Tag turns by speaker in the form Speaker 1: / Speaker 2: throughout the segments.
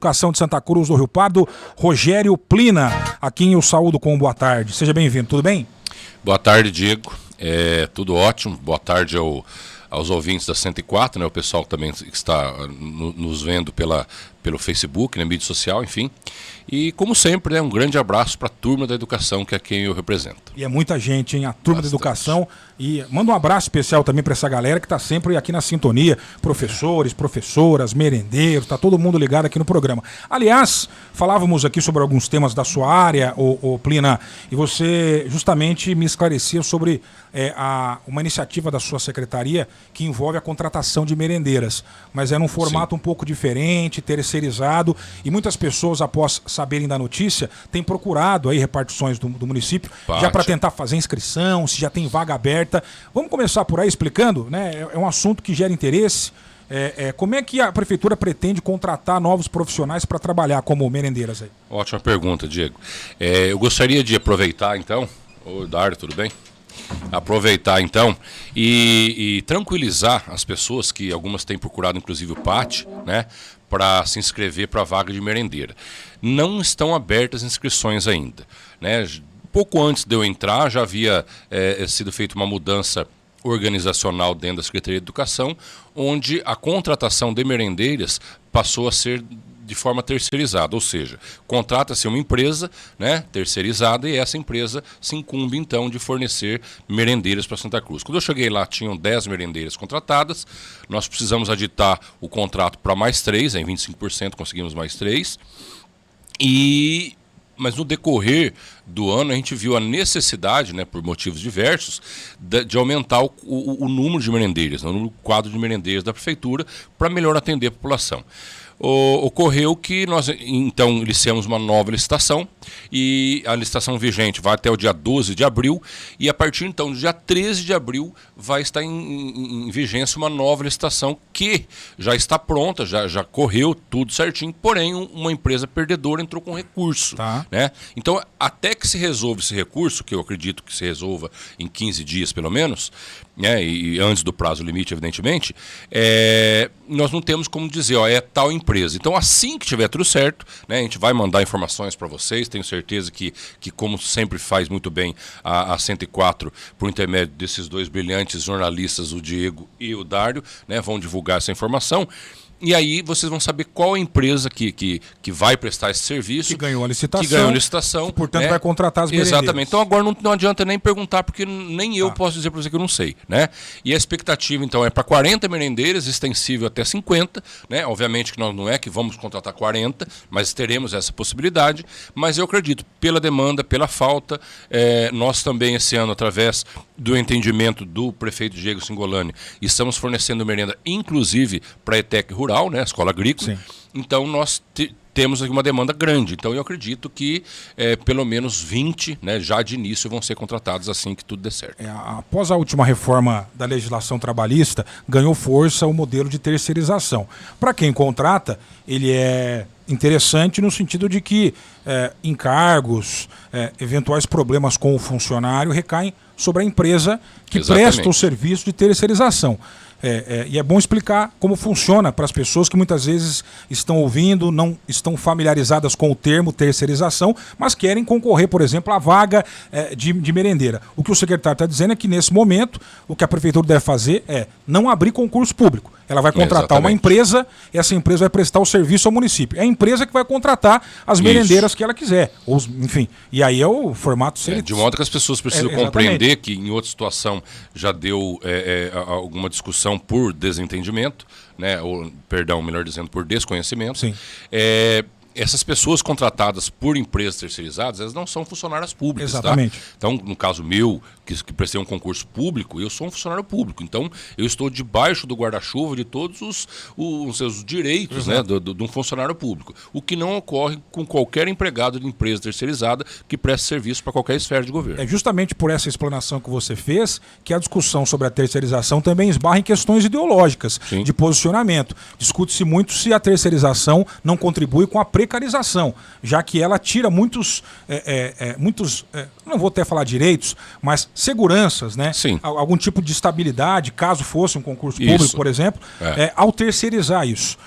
Speaker 1: Educação de Santa Cruz do Rio Pardo, Rogério Plina, aqui eu saúdo com boa tarde. Seja bem-vindo, tudo bem?
Speaker 2: Boa tarde, Diego. Tudo ótimo. Boa tarde aos ouvintes da 104, né? O pessoal também que está nos vendo pelo Facebook, na mídia social, enfim. E, como sempre, um grande abraço para a turma da educação, que é quem eu represento.
Speaker 1: E é muita gente, hein? A turma da educação. E manda um abraço especial também para essa galera que está sempre aqui na sintonia. Professores, professoras, merendeiros, está todo mundo ligado aqui no programa. Aliás, falávamos aqui sobre alguns temas da sua área, Plina, e você justamente me esclarecia sobre uma iniciativa da sua secretaria que envolve a contratação de merendeiras. Mas é num formato um pouco diferente, terceirizado, e muitas pessoas, após saberem da notícia, têm procurado aí repartições do município, já para tentar fazer inscrição, se já tem vaga aberta. Vamos começar por aí explicando, né? É um assunto que gera interesse. Como é que a prefeitura pretende contratar novos profissionais para trabalhar como merendeiras aí?
Speaker 2: Ótima pergunta, Diego. Eu gostaria de aproveitar, então... Oi, Dário, tudo bem? Aproveitar então e tranquilizar as pessoas, que algumas têm procurado inclusive o PAT, né, para se inscrever para a vaga de merendeira. Não estão abertas inscrições ainda, né? Pouco antes de eu entrar já havia sido feita uma mudança organizacional dentro da Secretaria de Educação, onde a contratação de merendeiras passou a ser de forma terceirizada, ou seja, contrata-se uma empresa, né, terceirizada, e essa empresa se incumbe então de fornecer merendeiras para Santa Cruz. Quando eu cheguei lá, tinham 10 merendeiras contratadas, nós precisamos aditar o contrato para mais 3, em 25% conseguimos mais 3, mas no decorrer do ano a gente viu a necessidade, né, por motivos diversos, de aumentar o número de merendeiras, né, o quadro de merendeiras da prefeitura, para melhor atender a população. Ocorreu que nós, então, iniciamos uma nova licitação, e a licitação vigente vai até o dia 12 de abril, e a partir, então, do dia 13 de abril, vai estar em vigência uma nova licitação que já está pronta, já correu tudo certinho, porém, uma empresa perdedora entrou com recurso.
Speaker 1: Tá.
Speaker 2: Né? Então, até que se resolva esse recurso, que eu acredito que se resolva em 15 dias, pelo menos, né, e antes do prazo limite, evidentemente, nós não temos como dizer, é tal empresa. Então, assim que tiver tudo certo, né, a gente vai mandar informações para vocês. Tenho certeza que, como sempre faz muito bem a 104, por intermédio desses dois brilhantes jornalistas, o Diego e o Dário, né, vão divulgar essa informação. E aí vocês vão saber qual a empresa que vai prestar esse serviço.
Speaker 1: Que ganhou a licitação. Que, portanto, né, vai contratar as merendeiras.
Speaker 2: Exatamente. Então agora não adianta nem perguntar, porque nem eu posso dizer para você que eu não sei, né? E a expectativa, então, é para 40 merendeiras, extensível até 50, né? Obviamente que nós não é que vamos contratar 40, mas teremos essa possibilidade. Mas eu acredito, pela demanda, pela falta, nós também esse ano, através do entendimento do prefeito Diego Singolani, estamos fornecendo merenda, inclusive para a ETEC Rural, né, Escola Agrícola. Sim. Então nós temos aqui uma demanda grande. Então eu acredito que pelo menos 20, né, já de início vão ser contratados assim que tudo der certo.
Speaker 1: Após a última reforma da legislação trabalhista, ganhou força o modelo de terceirização. Para quem contrata, ele é interessante no sentido de que encargos, eventuais problemas com o funcionário recaem sobre a empresa que presta o serviço de terceirização. E é bom explicar como funciona para as pessoas que muitas vezes estão ouvindo, não estão familiarizadas com o termo terceirização, mas querem concorrer, por exemplo, à vaga de merendeira. O que o secretário está dizendo é que, nesse momento, o que a prefeitura deve fazer é não abrir concurso público. Ela vai contratar uma empresa, e essa empresa vai prestar o serviço ao município. É a empresa que vai contratar as merendeiras que ela quiser. Enfim, e aí é o formato seletivo.
Speaker 2: De modo que as pessoas precisam compreender que em outra situação já deu alguma discussão por desentendimento, né? Melhor dizendo, por desconhecimento.
Speaker 1: Sim.
Speaker 2: Essas pessoas contratadas por empresas terceirizadas, elas não são funcionárias públicas.
Speaker 1: Exatamente.
Speaker 2: Tá? Então, no caso meu, que prestei um concurso público, eu sou um funcionário público. Então, eu estou debaixo do guarda-chuva de todos os seus direitos, né, de um funcionário público. O que não ocorre com qualquer empregado de empresa terceirizada que preste serviço para qualquer esfera de governo.
Speaker 1: É justamente por essa explanação que você fez que a discussão sobre a terceirização também esbarra em questões ideológicas. Sim. De posicionamento. Discute-se muito se a terceirização não contribui com a precarização, já que ela tira muitos, não vou até falar direitos, mas seguranças, né?
Speaker 2: Sim.
Speaker 1: Algum tipo de estabilidade, caso fosse um concurso público, por exemplo, ao terceirizar isso.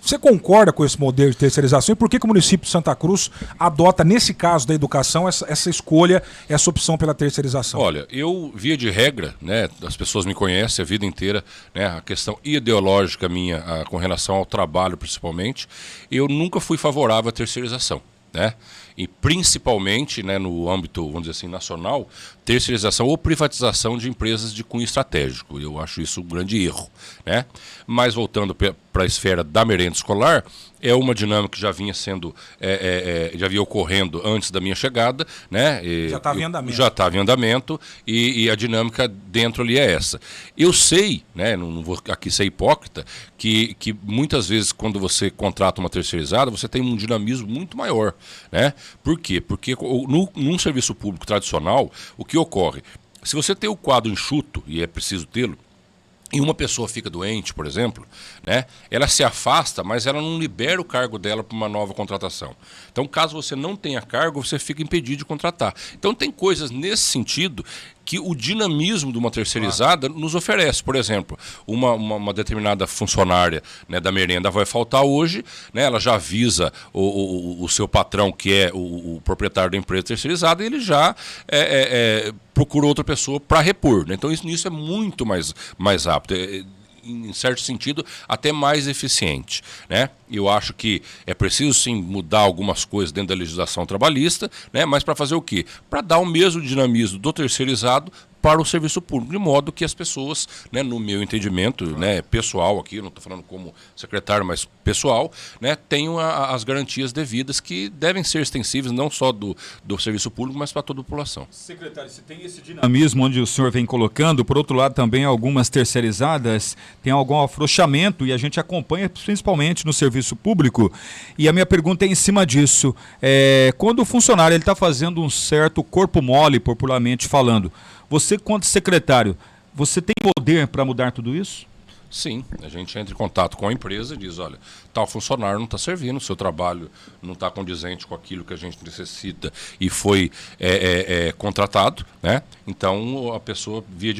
Speaker 1: Você concorda com esse modelo de terceirização e por que o município de Santa Cruz adota, nesse caso da educação, essa escolha, essa opção pela terceirização?
Speaker 2: Olha, eu, via de regra, né, as pessoas me conhecem a vida inteira, né, a questão ideológica minha com relação ao trabalho principalmente, eu nunca fui favorável à terceirização, né? E principalmente, né, no âmbito, vamos dizer assim, nacional, terceirização ou privatização de empresas de cunho estratégico. Eu acho isso um grande erro, né? Mas voltando para a esfera da merenda escolar, é uma dinâmica que já vinha sendo, já vinha ocorrendo antes da minha chegada, né?
Speaker 1: Já estava em andamento.
Speaker 2: Já estava em andamento e a dinâmica dentro ali é essa. Eu sei, né, não vou aqui ser hipócrita, que muitas vezes quando você contrata uma terceirizada, você tem um dinamismo muito maior, né? Por quê? Porque num serviço público tradicional, o que ocorre? Se você tem o quadro enxuto, e é preciso tê-lo, e uma pessoa fica doente, por exemplo, né, ela se afasta, mas ela não libera o cargo dela para uma nova contratação. Então, caso você não tenha cargo, você fica impedido de contratar. Então, tem coisas nesse sentido que o dinamismo de uma terceirizada nos oferece. Por exemplo, uma determinada funcionária, né, da merenda vai faltar hoje, né, ela já avisa o seu patrão, que é o proprietário da empresa terceirizada, e ele já procura outra pessoa para repor, né? Então isso é muito mais rápido. Em certo sentido, até mais eficiente, né? Eu acho que é preciso, sim, mudar algumas coisas dentro da legislação trabalhista, né? Mas para fazer o quê? Para dar o mesmo dinamismo do terceirizado para o serviço público, de modo que as pessoas, né, no meu entendimento, né, pessoal aqui, eu não estou falando como secretário, mas pessoal, né, tenham as garantias devidas que devem ser extensíveis não só do serviço público, mas para toda a população.
Speaker 3: Secretário, se tem esse dinamismo onde o senhor vem colocando, por outro lado também algumas terceirizadas têm algum afrouxamento e a gente acompanha principalmente no serviço público, e a minha pergunta é em cima disso. Quando o funcionário está fazendo um certo corpo mole, popularmente falando, você, quanto secretário, você tem poder para mudar tudo isso?
Speaker 2: Sim, a gente entra em contato com a empresa e diz, olha, tal funcionário não está servindo, o seu trabalho não está condizente com aquilo que a gente necessita e foi contratado, né? Então a pessoa, via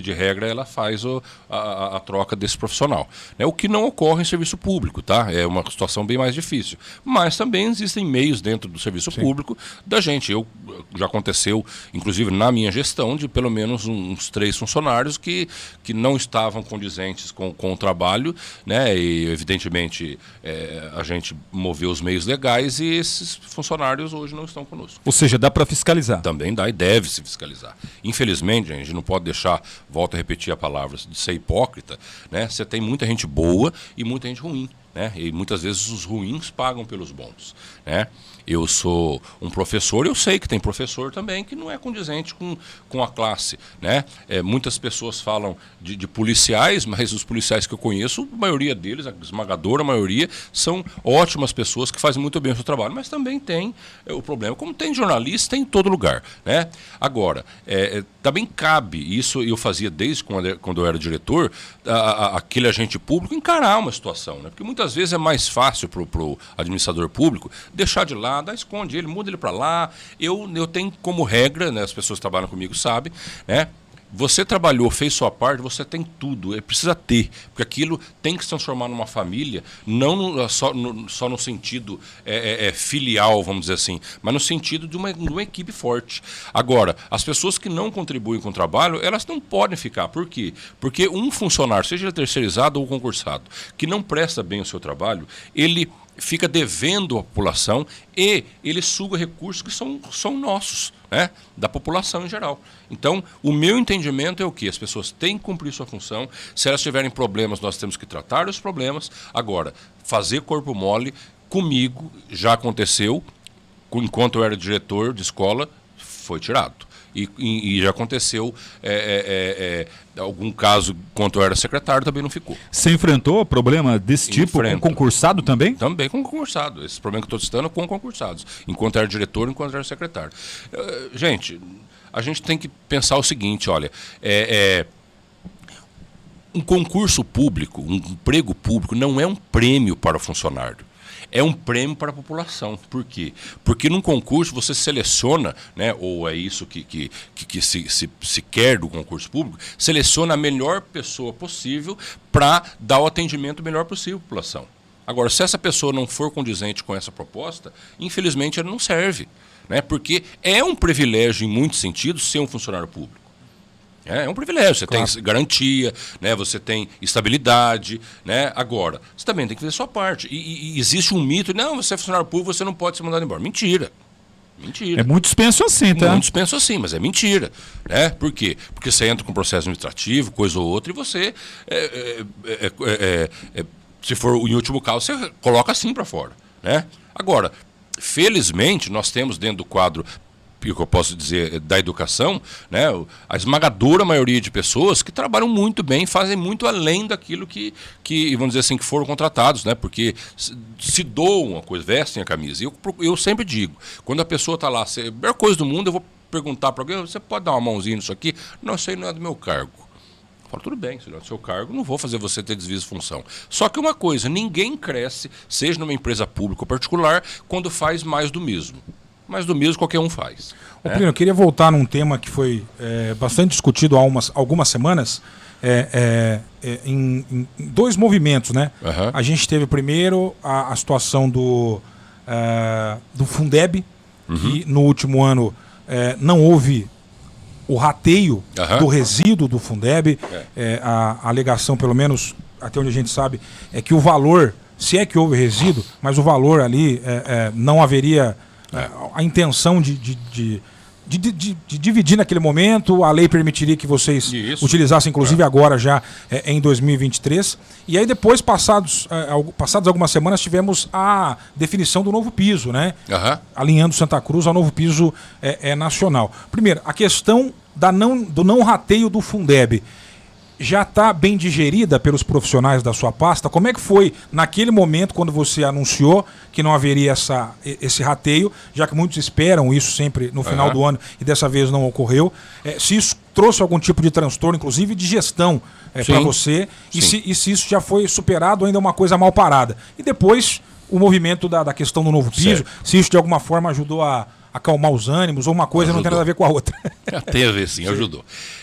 Speaker 2: de regra, ela faz a troca desse profissional, né? O que não ocorre em serviço público, tá? É uma situação bem mais difícil. Mas também existem meios dentro do serviço público da gente. Já aconteceu, inclusive na minha gestão, de pelo menos uns 3 funcionários que não estavam condizentes com o trabalho, né? E evidentemente a gente moveu os meios legais e esses funcionários hoje não estão conosco.
Speaker 3: Ou seja, dá para fiscalizar?
Speaker 2: Também dá e deve se fiscalizar. Infelizmente, a gente não pode deixar, volto a repetir a palavra, de ser hipócrita, né? Você tem muita gente boa e muita gente ruim, né? E muitas vezes os ruins pagam pelos bons, né? Eu sou um professor, eu sei que tem professor também que não é condizente com a classe, né? Muitas pessoas falam de policiais, mas os policiais que eu conheço, a maioria deles, a esmagadora maioria, são ótimas pessoas que fazem muito bem o seu trabalho, mas também tem o problema, como tem jornalista em todo lugar, né? Agora, também cabe, isso eu fazia desde quando eu era diretor, aquele agente público encarar uma situação, né? Porque muitas vezes é mais fácil para o administrador público deixar de lado, esconde ele, muda ele para lá. Eu tenho como regra, né, as pessoas que trabalham comigo sabem, né? Você trabalhou, fez sua parte, você tem tudo, precisa ter, porque aquilo tem que se transformar numa família, não só no sentido filial, vamos dizer assim, mas no sentido de uma equipe forte. Agora, as pessoas que não contribuem com o trabalho, elas não podem ficar. Por quê? Porque um funcionário, seja terceirizado ou concursado, que não presta bem o seu trabalho, ele fica devendo à população e ele suga recursos que são nossos, né, da população em geral. Então, o meu entendimento é o quê? As pessoas têm que cumprir sua função. Se elas tiverem problemas, nós temos que tratar os problemas. Agora, fazer corpo mole, comigo, já aconteceu, enquanto eu era diretor de escola, foi tirado. E já aconteceu algum caso, quando eu era secretário, também não ficou.
Speaker 3: Você enfrentou problema desse tipo com concursado também?
Speaker 2: Também com concursado. Esse problema que eu estou citando é com concursados. Enquanto era diretor, enquanto era secretário. Gente, a gente tem que pensar o seguinte, olha, um concurso público, um emprego público não é um prêmio para o funcionário. é um prêmio para a população. Por quê? Porque num concurso você seleciona, né, ou é isso que se quer do concurso público, seleciona a melhor pessoa possível para dar o atendimento melhor possível à população. Agora, se essa pessoa não for condizente com essa proposta, infelizmente ela não serve, né? Porque é um privilégio, em muitos sentidos, ser um funcionário público. É um privilégio, você tem garantia, né? Você tem estabilidade, né? Agora, você também tem que fazer a sua parte. E existe um mito, não, você é funcionário público, você não pode ser mandado embora. Mentira. Mentira.
Speaker 3: Muitos pensam assim, tá?
Speaker 2: Muitos pensam assim, mas é mentira. Né? Por quê? Porque você entra com processo administrativo, coisa ou outra, e você, se for em último caso, você coloca assim para fora. Né? Agora, felizmente, nós temos dentro do quadro, o que eu posso dizer, da educação, né, a esmagadora maioria de pessoas que trabalham muito bem, fazem muito além daquilo que vamos dizer assim, que foram contratados, né, porque se doam uma coisa, vestem a camisa. Eu sempre digo, quando a pessoa está lá, a melhor coisa do mundo, eu vou perguntar para alguém, você pode dar uma mãozinha nisso aqui? Não, isso aí não é do meu cargo. Eu falo, tudo bem, se não é do seu cargo, não vou fazer você ter desvio de função. Só que uma coisa, ninguém cresce, seja numa empresa pública ou particular, quando faz mais do mesmo. Mas do mesmo qualquer um faz.
Speaker 1: Ô, Plínio, eu queria voltar num tema que foi bastante discutido há algumas semanas, em dois movimentos, né?
Speaker 2: Uhum.
Speaker 1: A gente teve primeiro a situação do Fundeb, que no último ano não houve o rateio do resíduo do Fundeb. A alegação, pelo menos até onde a gente sabe, é que o valor, se é que houve resíduo, mas o valor ali não haveria... A intenção de dividir naquele momento, a lei permitiria que vocês utilizassem, inclusive agora já em 2023. E aí depois, passados algumas semanas, tivemos a definição do novo piso, né? Alinhando Santa Cruz ao novo piso nacional. Primeiro, a questão do não rateio do Fundeb já está bem digerida pelos profissionais da sua pasta? Como é que foi naquele momento quando você anunciou que não haveria esse rateio, já que muitos esperam isso sempre no final do ano e dessa vez não ocorreu? Se isso trouxe algum tipo de transtorno, inclusive de gestão para você, e se isso já foi superado, ainda é uma coisa mal parada. E depois o movimento da questão do novo piso, se isso de alguma forma ajudou a acalmar os ânimos, ou uma coisa não tem nada a ver com a outra.
Speaker 2: Teve a ver, sim, ajudou.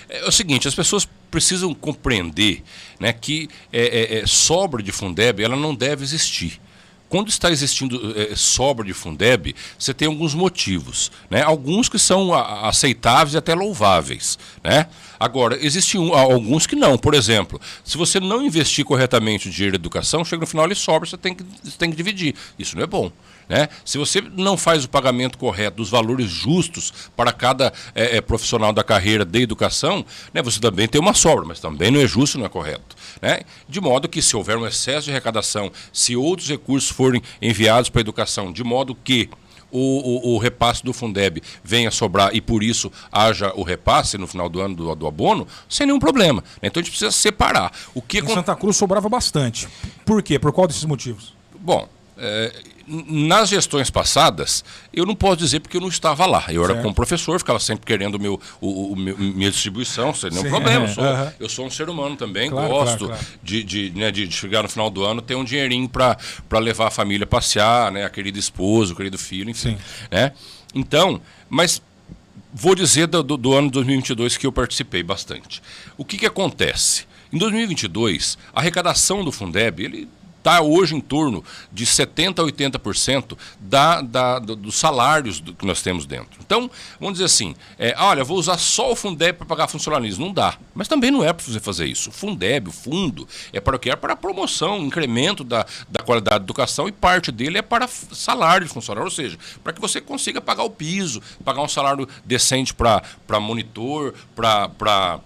Speaker 2: É o seguinte, as pessoas precisam compreender, né, que sobra de Fundeb ela não deve existir. Quando está existindo sobra de Fundeb, você tem alguns motivos, né? Alguns que são aceitáveis e até louváveis, né? Agora, existem alguns que não. Por exemplo, se você não investir corretamente o dinheiro da educação, chega no final ele sobra, você tem que dividir. Isso não é bom. Né? Se você não faz o pagamento correto dos valores justos para cada profissional da carreira de educação, né, você também tem uma sobra, mas também não é justo, não é correto. Né? De modo que, se houver um excesso de arrecadação, se outros recursos forem enviados para a educação, de modo que o repasse do Fundeb venha a sobrar e por isso haja o repasse no final do ano do abono, sem nenhum problema. Né? Então a gente precisa separar. Em
Speaker 1: Santa Cruz sobrava bastante. Por quê? Por qual desses motivos?
Speaker 2: Bom, nas gestões passadas, eu não posso dizer porque eu não estava lá. Eu era como professor, ficava sempre querendo minha distribuição, sem nenhum problema. Eu sou um ser humano também, gosto de chegar no final do ano, ter um dinheirinho para levar a família a passear, né, a querida esposa, o querido filho, enfim. Né? Então, mas vou dizer do ano de 2022 que eu participei bastante. O que acontece? Em 2022, a arrecadação do Fundeb, ele está hoje em torno de 70% a 80% dos salários que nós temos dentro. Então, vamos dizer assim, olha, vou usar só o Fundeb para pagar funcionalismo. Não dá. Mas também não é para você fazer isso. O Fundeb, o fundo, é para o quê? É para a promoção, incremento da qualidade da educação, e parte dele é para salário de funcionário, ou seja, para que você consiga pagar o piso, pagar um salário decente para monitor, para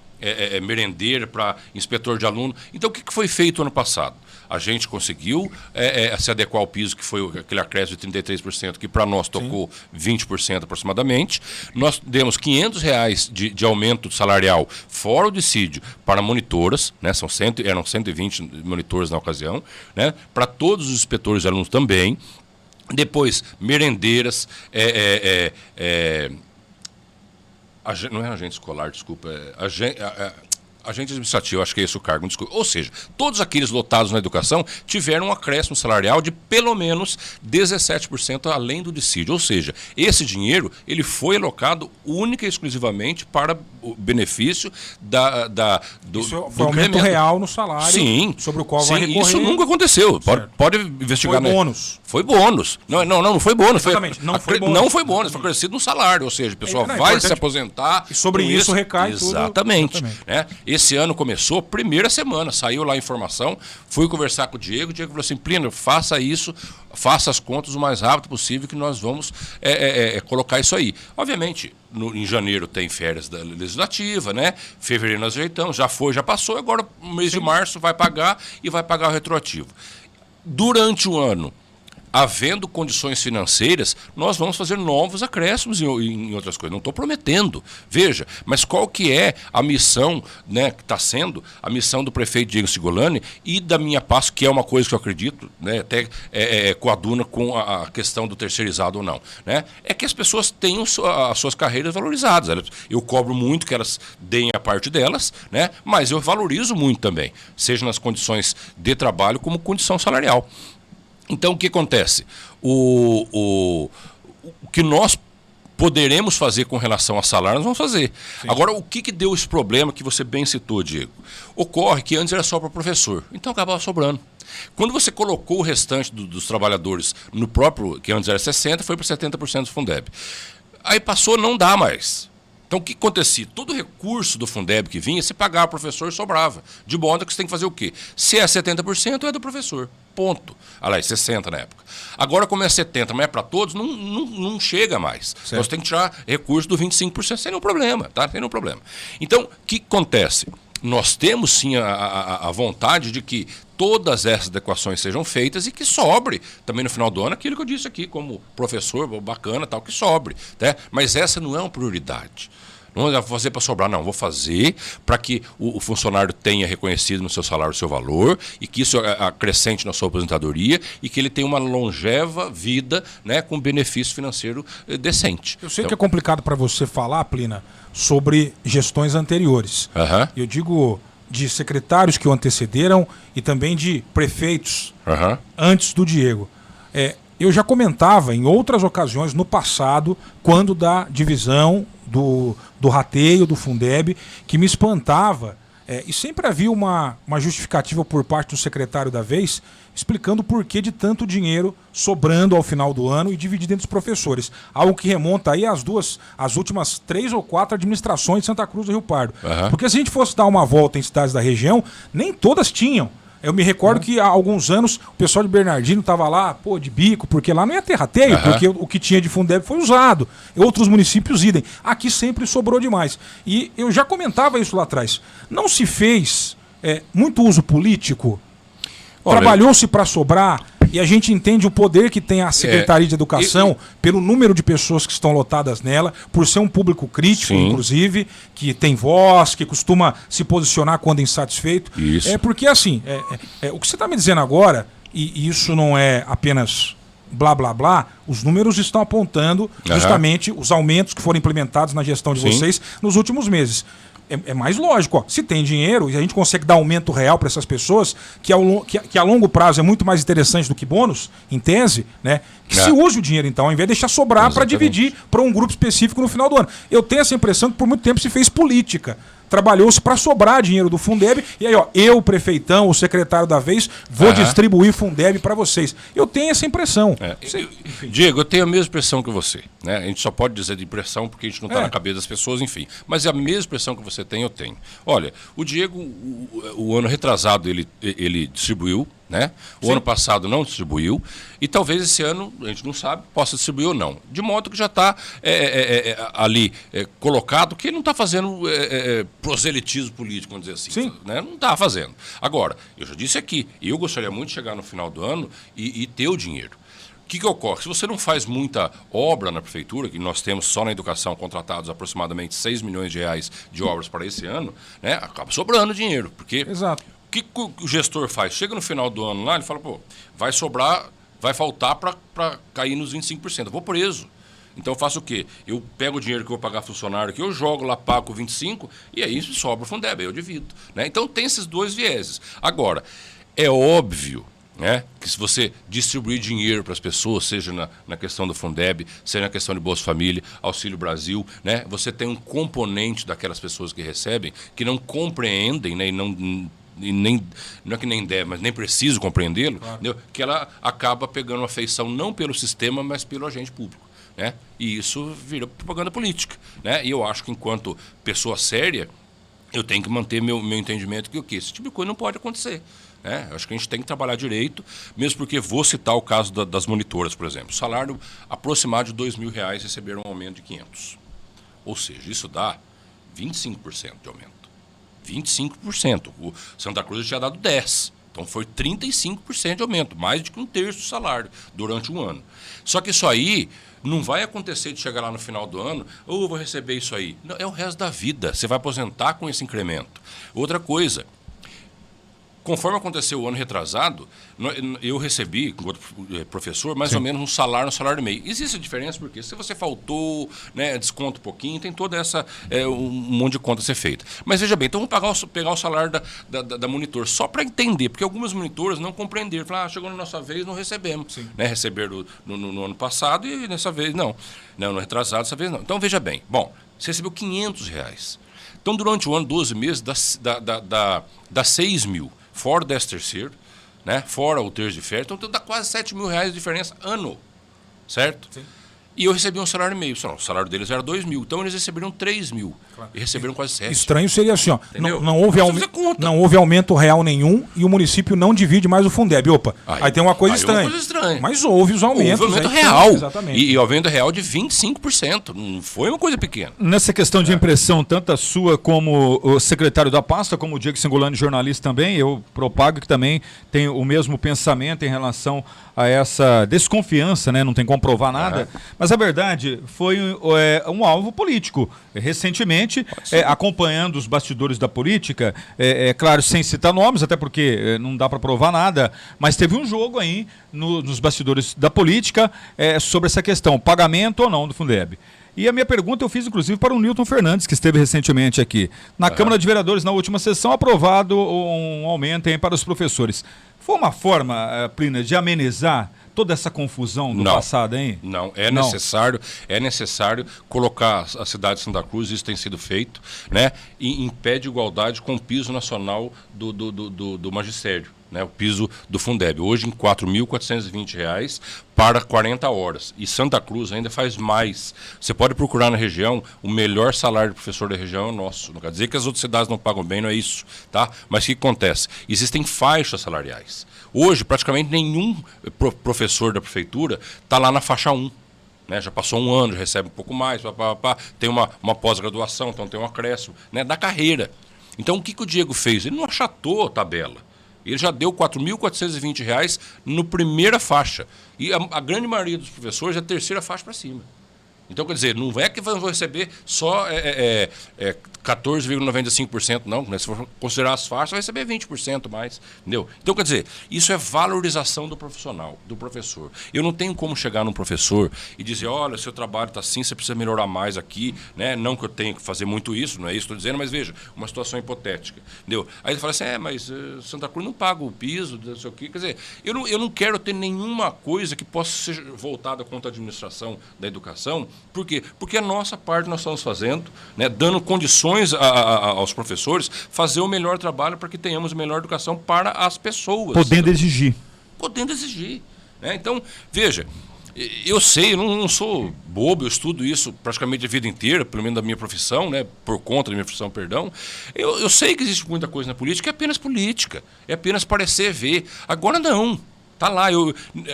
Speaker 2: merendeira, para inspetor de aluno. Então, o que foi feito ano passado? A gente conseguiu se adequar ao piso, que foi aquele acréscimo de 33%, que para nós tocou 20% aproximadamente. Nós demos R$500 de aumento salarial fora o dissídio para monitoras, né? Eram 120 monitores na ocasião, né? Para todos os inspetores de alunos também. Depois, merendeiras, não é agente escolar, desculpa, Agente administrativo, acho que é esse o cargo, desculpa. Ou seja, todos aqueles lotados na educação tiveram um acréscimo salarial de pelo menos 17% além do dissídio. Ou seja, esse dinheiro ele foi alocado única e exclusivamente para o benefício do
Speaker 1: Isso foi aumento real no salário,
Speaker 2: sim,
Speaker 1: sobre o qual vai recorrer.
Speaker 2: Isso nunca aconteceu. Pode investigar.
Speaker 1: Foi bônus.
Speaker 2: Foi bônus. Não foi bônus.
Speaker 1: Exatamente, não foi bônus.
Speaker 2: Não foi bônus, foi acrescido no salário. Ou seja, a pessoa vai se aposentar.
Speaker 1: E sobre isso recai tudo.
Speaker 2: Exatamente. Né? Esse ano começou, primeira semana, saiu lá a informação, fui conversar com o Diego falou assim, Plínio, faça isso, faça as contas o mais rápido possível que nós vamos colocar isso aí. Obviamente, em janeiro tem férias da legislativa, né? Fevereiro nós ajeitamos, já foi, já passou, agora no mês de março vai pagar e vai pagar o retroativo. Durante o ano, havendo condições financeiras, nós vamos fazer novos acréscimos em outras coisas. Não estou prometendo. Veja, mas qual que é a missão, né, que está sendo a missão do prefeito Diego Cigolani e da minha pasta, que é uma coisa que eu acredito, né, até coaduna com a questão do terceirizado ou não, né, é que as pessoas tenham as suas carreiras valorizadas. Eu cobro muito que elas deem a parte delas, né, mas eu valorizo muito também, seja nas condições de trabalho como condição salarial. Então, o que acontece? O que nós poderemos fazer com relação a salário, nós vamos fazer. Sim. Agora, o que deu esse problema que você bem citou, Diego? Ocorre que antes era só para professor, então acabava sobrando. Quando você colocou o restante dos trabalhadores no próprio, que antes era 60%, foi para 70% do Fundeb. Aí passou, não dá mais. Então, o que acontecia? Todo recurso do Fundeb que vinha, se pagava o professor e sobrava. De modo que você tem que fazer o quê? Se é 70%, é do professor. Ponto. Aliás, 60% na época. Agora, como é 70%, mas é para todos, não chega mais. Então, você tem que tirar recurso do 25% sem nenhum problema. Tá? Sem nenhum problema. Então, o que acontece? Nós temos sim a vontade de que todas essas adequações sejam feitas e que sobre também no final do ano aquilo que eu disse aqui, como professor bacana, tal, que sobre. Né? Mas essa não é uma prioridade. Não vou fazer para sobrar, não. Vou fazer para que o funcionário tenha reconhecido no seu salário o seu valor e que isso acrescente na sua aposentadoria e que ele tenha uma longeva vida, né, com benefício financeiro decente.
Speaker 1: Eu sei que é complicado para você falar, Plina, sobre gestões anteriores. Eu digo de secretários que o antecederam e também de prefeitos antes do Diego. Eu já comentava em outras ocasiões no passado, quando da divisão do rateio do Fundeb, que me espantava, e sempre havia uma justificativa por parte do secretário da vez, explicando o porquê de tanto dinheiro sobrando ao final do ano e dividido entre os professores. Algo que remonta aí às últimas 3 ou 4 administrações de Santa Cruz do Rio Pardo. Porque se a gente fosse dar uma volta em cidades da região, nem todas tinham. Eu me recordo que há alguns anos o pessoal de Bernardino estava lá, de bico, porque lá não ia ter rateio, porque o que tinha de Fundeb foi usado. Outros municípios idem. Aqui sempre sobrou demais. E eu já comentava isso lá atrás. Não se fez muito uso político? Trabalhou-se para sobrar? E a gente entende o poder que tem a Secretaria de Educação pelo número de pessoas que estão lotadas nela, por ser um público crítico, inclusive, que tem voz, que costuma se posicionar quando insatisfeito.
Speaker 2: Isso.
Speaker 1: Porque, assim, o que você está me dizendo agora, e isso não é apenas blá, blá, blá, os números estão apontando justamente os aumentos que foram implementados na gestão de vocês nos últimos meses. É mais lógico, se tem dinheiro e a gente consegue dar aumento real para essas pessoas, que a longo prazo é muito mais interessante do que bônus, em tese, né? Que se use o dinheiro, então, ao invés de deixar sobrar para dividir para um grupo específico no final do ano. Eu tenho essa impressão que por muito tempo se fez política. Trabalhou-se para sobrar dinheiro do Fundeb, e aí, eu, prefeitão, o secretário da vez, vou distribuir Fundeb para vocês. Eu tenho essa impressão.
Speaker 2: Diego, eu tenho a mesma impressão que você. Né? A gente só pode dizer de impressão porque a gente não está na cabeça das pessoas, enfim. Mas a mesma impressão que você tem, eu tenho. Olha, o Diego, o ano retrasado, ele distribuiu, né? O ano passado não distribuiu, e talvez esse ano, a gente não sabe, possa distribuir ou não. De modo que já está ali colocado que ele não está fazendo proselitismo político, vamos dizer assim. Né? Não está fazendo. Agora, eu já disse aqui, eu gostaria muito de chegar no final do ano e ter o dinheiro. O que ocorre? Se você não faz muita obra na prefeitura, que nós temos só na educação contratados aproximadamente 6 milhões de reais de obras para esse ano, né? Acaba sobrando dinheiro, porque...
Speaker 1: Exato.
Speaker 2: O que o gestor faz? Chega no final do ano lá, ele fala, vai sobrar, vai faltar para cair nos 25%. Eu vou preso. Então eu faço o quê? Eu pego o dinheiro que eu vou pagar funcionário aqui, eu jogo lá, pago 25, e aí isso sobra o Fundeb, aí eu divido. Né? Então tem esses dois vieses. Agora, é óbvio, né, que se você distribuir dinheiro para as pessoas, seja na questão do Fundeb, seja na questão de Bolsa Família, Auxílio Brasil, né, você tem um componente daquelas pessoas que recebem que não compreendem, né, e nem, não é que nem deve, mas nem preciso compreendê-lo, claro, que ela acaba pegando uma feição não pelo sistema, mas pelo agente público. Né? E isso vira propaganda política. Né? E eu acho que, enquanto pessoa séria, eu tenho que manter meu entendimento que o quê? Esse tipo de coisa não pode acontecer. Né? Eu acho que a gente tem que trabalhar direito, mesmo porque vou citar o caso das monitoras, por exemplo. Salário aproximado de R$2.000 receberam um aumento de 500. Ou seja, isso dá 25% de aumento. 25%. O Santa Cruz tinha dado 10%. Então foi 35% de aumento, mais do que um terço do salário durante um ano. Só que isso aí não vai acontecer de chegar lá no final do ano, ou eu vou receber isso aí. Não, é o resto da vida. Você vai aposentar com esse incremento. Outra coisa, conforme aconteceu o ano retrasado, eu recebi, enquanto professor, mais ou menos um salário e meio. Existe a diferença porque se você faltou, né, desconto um pouquinho, tem toda essa, um monte de conta a ser feita. Mas veja bem, então vamos pegar o salário da monitor, só para entender, porque algumas monitoras não compreenderam. Falaram, chegou na nossa vez, não recebemos. Né, receberam no ano passado e dessa vez não. No retrasado, dessa vez não. Então veja bem, bom, você recebeu R$500. Então durante o ano, 12 meses, dá 6 mil. Fora o 13º, né? Fora o terço de férias, então dá quase R$7.000 de diferença ano, certo? Sim. E eu recebi um salário e meio. O salário deles era 2 mil, então eles receberam 3 mil. Claro. E receberam quase 7.
Speaker 1: Estranho seria assim, ó. Não houve aumento real nenhum e o município não divide mais o Fundeb. Opa, aí tem uma coisa estranha. Mas houve os aumentos.
Speaker 2: Houve aumento real. Exatamente. E aumento real de 25%. Não foi uma coisa pequena.
Speaker 3: Nessa questão de impressão, tanto a sua como o secretário da pasta, como o Diego Singolani, jornalista também, eu propago que também tem o mesmo pensamento em relação a essa desconfiança, né? Não tem como provar nada. Mas a verdade foi um alvo político. Recentemente, acompanhando os bastidores da política, claro, sem citar nomes, até porque não dá para provar nada, mas teve um jogo aí nos bastidores da política sobre essa questão, pagamento ou não do Fundeb. E a minha pergunta eu fiz, inclusive, para o Newton Fernandes, que esteve recentemente aqui. Na Câmara de Vereadores, na última sessão, aprovado um aumento aí para os professores. Foi uma forma, Plínio, de amenizar toda essa confusão do passado, hein?
Speaker 2: Não, é necessário colocar a cidade de Santa Cruz, isso tem sido feito, né, em pé de igualdade com o piso nacional do magistério. Né, o piso do Fundeb, hoje em R$ 4.420 para 40 horas. E Santa Cruz ainda faz mais. Você pode procurar na região, o melhor salário de professor da região é o nosso. Não quer dizer que as outras cidades não pagam bem, não é isso. Tá? Mas o que acontece? Existem faixas salariais. Hoje, praticamente nenhum professor da prefeitura está lá na faixa 1. Né, já passou um ano, já recebe um pouco mais, tem uma pós-graduação, então tem um acréscimo, né, da carreira. Então o que o Diego fez? Ele não achatou a tabela. Ele já deu R$ 4.420 no primeira faixa. E a grande maioria dos professores é a terceira faixa para cima. Então, quer dizer, não é que vão receber só 14,95%, não. Né? Se for considerar as faixas, vai receber 20% mais. Entendeu? Então, quer dizer, isso é valorização do profissional, do professor. Eu não tenho como chegar num professor e dizer, olha, seu trabalho está assim, você precisa melhorar mais aqui. Né? Não que eu tenha que fazer muito isso, não é isso que estou dizendo, mas veja, uma situação hipotética. Entendeu? Aí ele fala assim, mas Santa Cruz não paga o piso, não sei o quê. Quer dizer, eu não quero ter nenhuma coisa que possa ser voltada contra a administração da educação. Por quê? Porque a nossa parte nós estamos fazendo, né, dando condições aos professores fazer o melhor trabalho para que tenhamos a melhor educação para as pessoas.
Speaker 3: Podendo exigir.
Speaker 2: Podendo exigir. Né? Então, veja, eu sei, eu não sou bobo, eu estudo isso praticamente a vida inteira, pelo menos da minha profissão, né, por conta da minha profissão, perdão. Eu sei que existe muita coisa na política, é apenas política, é apenas parecer ver. Agora não. Está lá,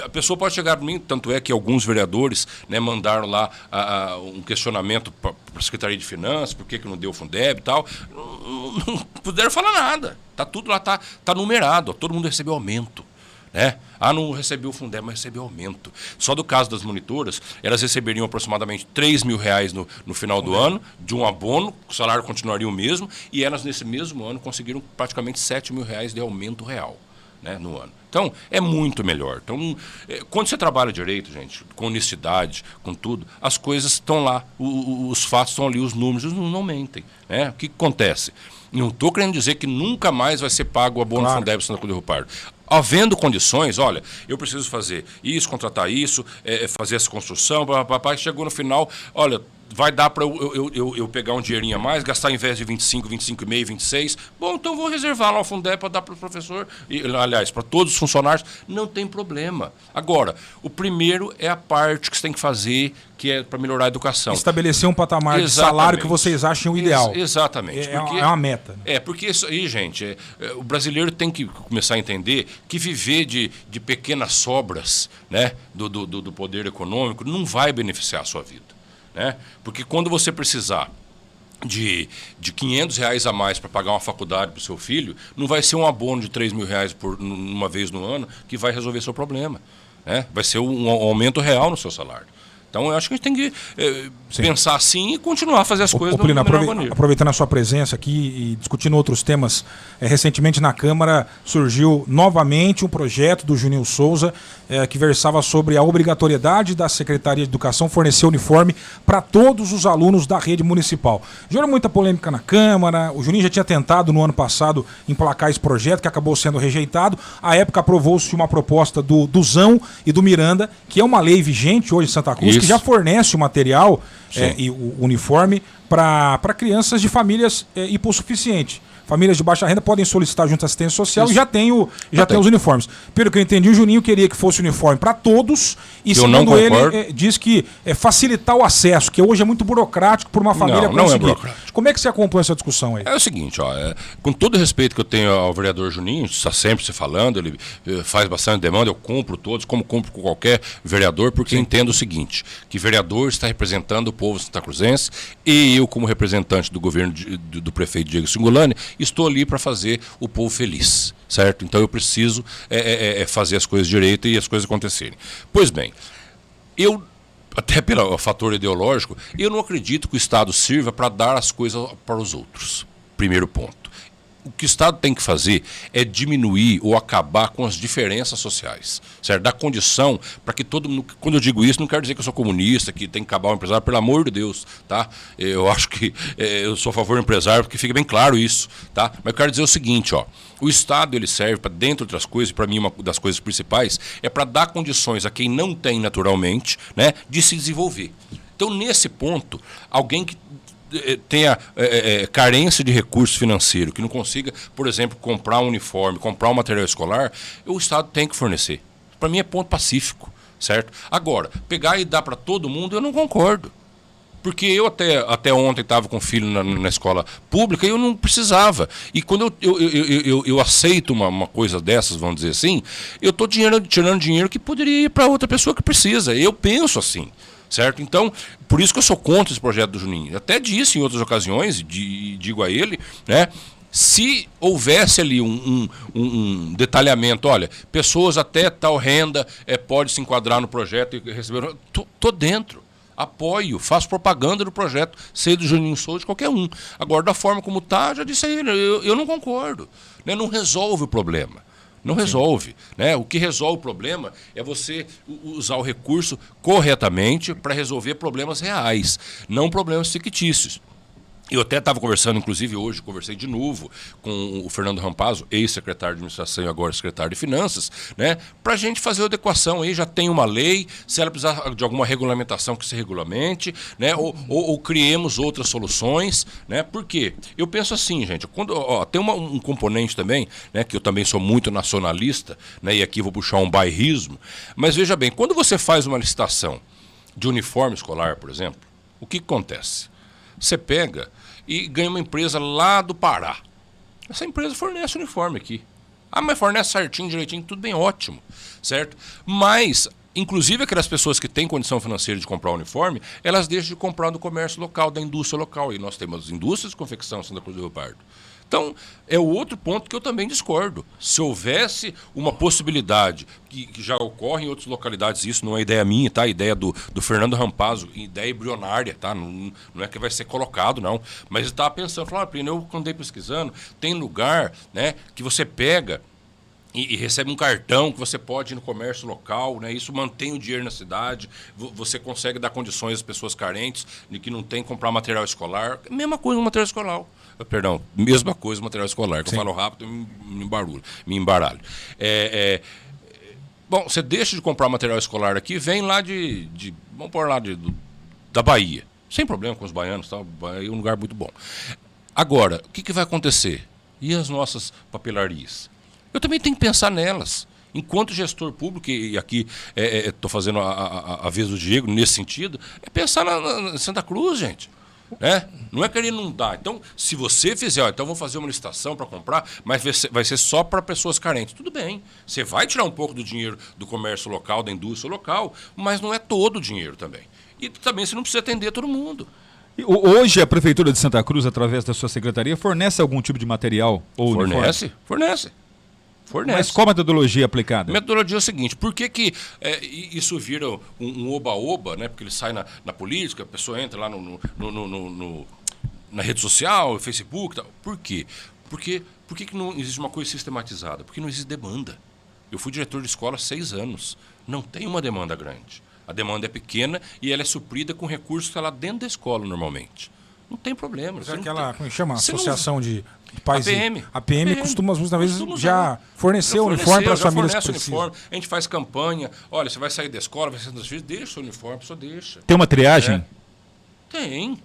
Speaker 2: a pessoa pode chegar para mim, tanto é que alguns vereadores, né, mandaram lá um questionamento para a Secretaria de Finanças, por que não deu o Fundeb e tal. Não puderam falar nada. Está tudo lá, está numerado, todo mundo recebeu aumento. Né? Não recebeu o Fundeb, mas recebeu aumento. Só do caso das monitoras, elas receberiam aproximadamente R$3.000 no final do ano, de um abono, o salário continuaria o mesmo, e elas nesse mesmo ano conseguiram praticamente R$7.000 de aumento real. né, no ano. Então, é muito melhor. Então, quando você trabalha direito, gente, com honestidade, com tudo, as coisas estão lá, os fatos estão ali, os números não mentem. Né? O que acontece? Não estou querendo dizer que nunca mais vai ser pago o abono Fundeb Santa Cruz do Rio Pardo. Havendo condições, olha, eu preciso fazer isso, contratar isso, fazer essa construção, papai, chegou no final, olha, vai dar para eu pegar um dinheirinho a mais, gastar em vez de 25, 25,5, 26. Bom, então vou reservar lá o Fundeb para dar para o professor, aliás, para todos os funcionários, não tem problema. Agora, o primeiro é a parte que você tem que fazer, que é para melhorar a educação.
Speaker 1: Estabelecer um patamar de salário que vocês acham ideal.
Speaker 2: Exatamente.
Speaker 1: É uma meta.
Speaker 2: Né? Porque isso aí, gente, o brasileiro tem que começar a entender que viver de pequenas sobras, né, do poder econômico não vai beneficiar a sua vida. Né? Porque quando você precisar de R$500 a mais para pagar uma faculdade para o seu filho, não vai ser um abono de R$3.000 uma vez no ano que vai resolver seu problema. Né? Vai ser um aumento real no seu salário. Então, eu acho que a gente tem que pensar assim e continuar a fazer as coisas
Speaker 1: Plínio,
Speaker 2: da melhor maneira.
Speaker 1: Aproveitando a sua presença aqui e discutindo outros temas, recentemente na Câmara surgiu novamente um projeto do Juninho Souza que versava sobre a obrigatoriedade da Secretaria de Educação fornecer uniforme para todos os alunos da rede municipal. Gerou muita polêmica na Câmara, o Juninho já tinha tentado no ano passado emplacar esse projeto, que acabou sendo rejeitado. À época aprovou-se uma proposta do Zão e do Miranda, que é uma lei vigente hoje em Santa Cruz, que já fornece o material e o uniforme para crianças de famílias hipossuficientes. Famílias de baixa renda podem solicitar junto à assistência social e já tem os uniformes. Pelo que eu entendi, o Juninho queria que fosse uniforme para todos e, segundo ele, diz que facilitar o acesso, que hoje é muito burocrático por uma família
Speaker 2: conseguir. Não é burocrático.
Speaker 1: Como é que você acompanha essa discussão aí?
Speaker 2: É o seguinte, com todo o respeito que eu tenho ao vereador Juninho, está sempre se falando, ele faz bastante demanda, eu cumpro todos, como cumpro com qualquer vereador, porque entendo o seguinte, que vereador está representando o povo santacruzense e eu, como representante do governo do prefeito Diego Singolani, estou ali para fazer o povo feliz, certo? Então eu preciso fazer as coisas direito e as coisas acontecerem. Pois bem, eu, até pelo fator ideológico, eu não acredito que o Estado sirva para dar as coisas para os outros. Primeiro ponto. O que o Estado tem que fazer é diminuir ou acabar com as diferenças sociais, certo? Dar condição para que todo mundo... Quando eu digo isso, não quero dizer que eu sou comunista, que tem que acabar o empresário, pelo amor de Deus, tá? Eu acho que eu sou a favor do empresário, porque fica bem claro isso, tá? Mas eu quero dizer o seguinte, o Estado ele serve para, dentre outras coisas, para mim uma das coisas principais, é para dar condições a quem não tem naturalmente, né, de se desenvolver. Então, nesse ponto, alguém que tenha carência de recurso financeiro, que não consiga, por exemplo, comprar um uniforme, comprar um material escolar, o Estado tem que fornecer. Para mim é ponto pacífico, certo? Agora, pegar e dar para todo mundo, eu não concordo. Porque eu até ontem estava com o filho na escola pública e eu não precisava. E quando eu aceito uma coisa dessas, vamos dizer assim, eu estou tirando dinheiro que poderia ir para outra pessoa que precisa. Eu penso assim. Certo? Então, por isso que eu sou contra esse projeto do Juninho. Até disse em outras ocasiões, digo a ele, né? Se houvesse ali um detalhamento, olha, pessoas até tal renda pode se enquadrar no projeto e receber. Tô dentro. Apoio, faço propaganda do projeto, sei do Juninho Souza, de qualquer um. Agora, da forma como está, já disse a ele, eu não concordo. Né? Não resolve o problema. Não resolve. Né? O que resolve o problema é você usar o recurso corretamente para resolver problemas reais, não problemas fictícios. Eu até estava conversando, inclusive hoje, conversei de novo com o Fernando Rampazzo, ex-secretário de Administração e agora secretário de Finanças, né, para a gente fazer a adequação aí, já tem uma lei, se ela precisar de alguma regulamentação que se regulamente, né, ou criemos outras soluções, né, por quê? Eu penso assim, gente, tem um componente também, né, que eu também sou muito nacionalista, né, e aqui vou puxar um bairrismo, mas veja bem, quando você faz uma licitação de uniforme escolar, por exemplo, o que acontece? Você pega e ganha uma empresa lá do Pará. Essa empresa fornece uniforme aqui. Mas fornece certinho, direitinho, tudo bem, ótimo, certo? Mas, inclusive aquelas pessoas que têm condição financeira de comprar uniforme, elas deixam de comprar do comércio local, da indústria local. E nós temos indústrias de confecção em Santa Cruz do Rio Pardo. Então, é o outro ponto que eu também discordo. Se houvesse uma possibilidade, que já ocorre em outras localidades, isso não é ideia minha, tá? Ideia do Fernando Rampazzo, ideia embrionária, tá? Não é que vai ser colocado, não. Mas eu estava pensando, eu andei pesquisando, tem lugar, né, que você pega e recebe um cartão que você pode ir no comércio local, né? Isso mantém o dinheiro na cidade, você consegue dar condições às pessoas carentes de que não tem que comprar material escolar. Mesma coisa no material escolar. Perdão, mesma coisa no material escolar, que eu falo rápido e me embaralho. Bom, você deixa de comprar material escolar aqui, vem lá vamos pôr lá da Bahia. Sem problema com os baianos, tá? Bahia é um lugar muito bom. Agora, o que vai acontecer? E as nossas papelarias? Eu também tenho que pensar nelas. Enquanto gestor público, e aqui estou fazendo a vez do Diego nesse sentido, é pensar na Santa Cruz, gente. Né? Não é querer não dar. Então, se você fizer, então vamos fazer uma licitação para comprar, mas vai ser só para pessoas carentes. Tudo bem. Você vai tirar um pouco do dinheiro do comércio local, da indústria local, mas não é todo o dinheiro também. E também você não precisa atender todo mundo.
Speaker 3: Hoje a Prefeitura de Santa Cruz, através da sua secretaria, fornece algum tipo de material ou uniforme?
Speaker 2: Fornece.
Speaker 3: Mas qual a metodologia aplicada?
Speaker 2: A metodologia é o seguinte, por que isso vira um oba-oba, né? Porque ele sai na política, a pessoa entra lá na rede social, Facebook e tal. Por quê? Por que não existe uma coisa sistematizada? Porque não existe demanda. Eu fui diretor de escola há 6 anos. Não tem uma demanda grande. A demanda é pequena e ela é suprida com recursos que está lá dentro da escola normalmente. Não tem problema.
Speaker 1: Mas aquela, como chama? Associação de pais.
Speaker 2: A
Speaker 1: PM costuma, às vezes, já fornecer o uniforme para as famílias que precisam.
Speaker 2: A gente faz campanha. Olha, você vai sair da escola, vai sair das filhas, deixa o seu uniforme, só deixa.
Speaker 3: Tem uma triagem?
Speaker 2: Tem.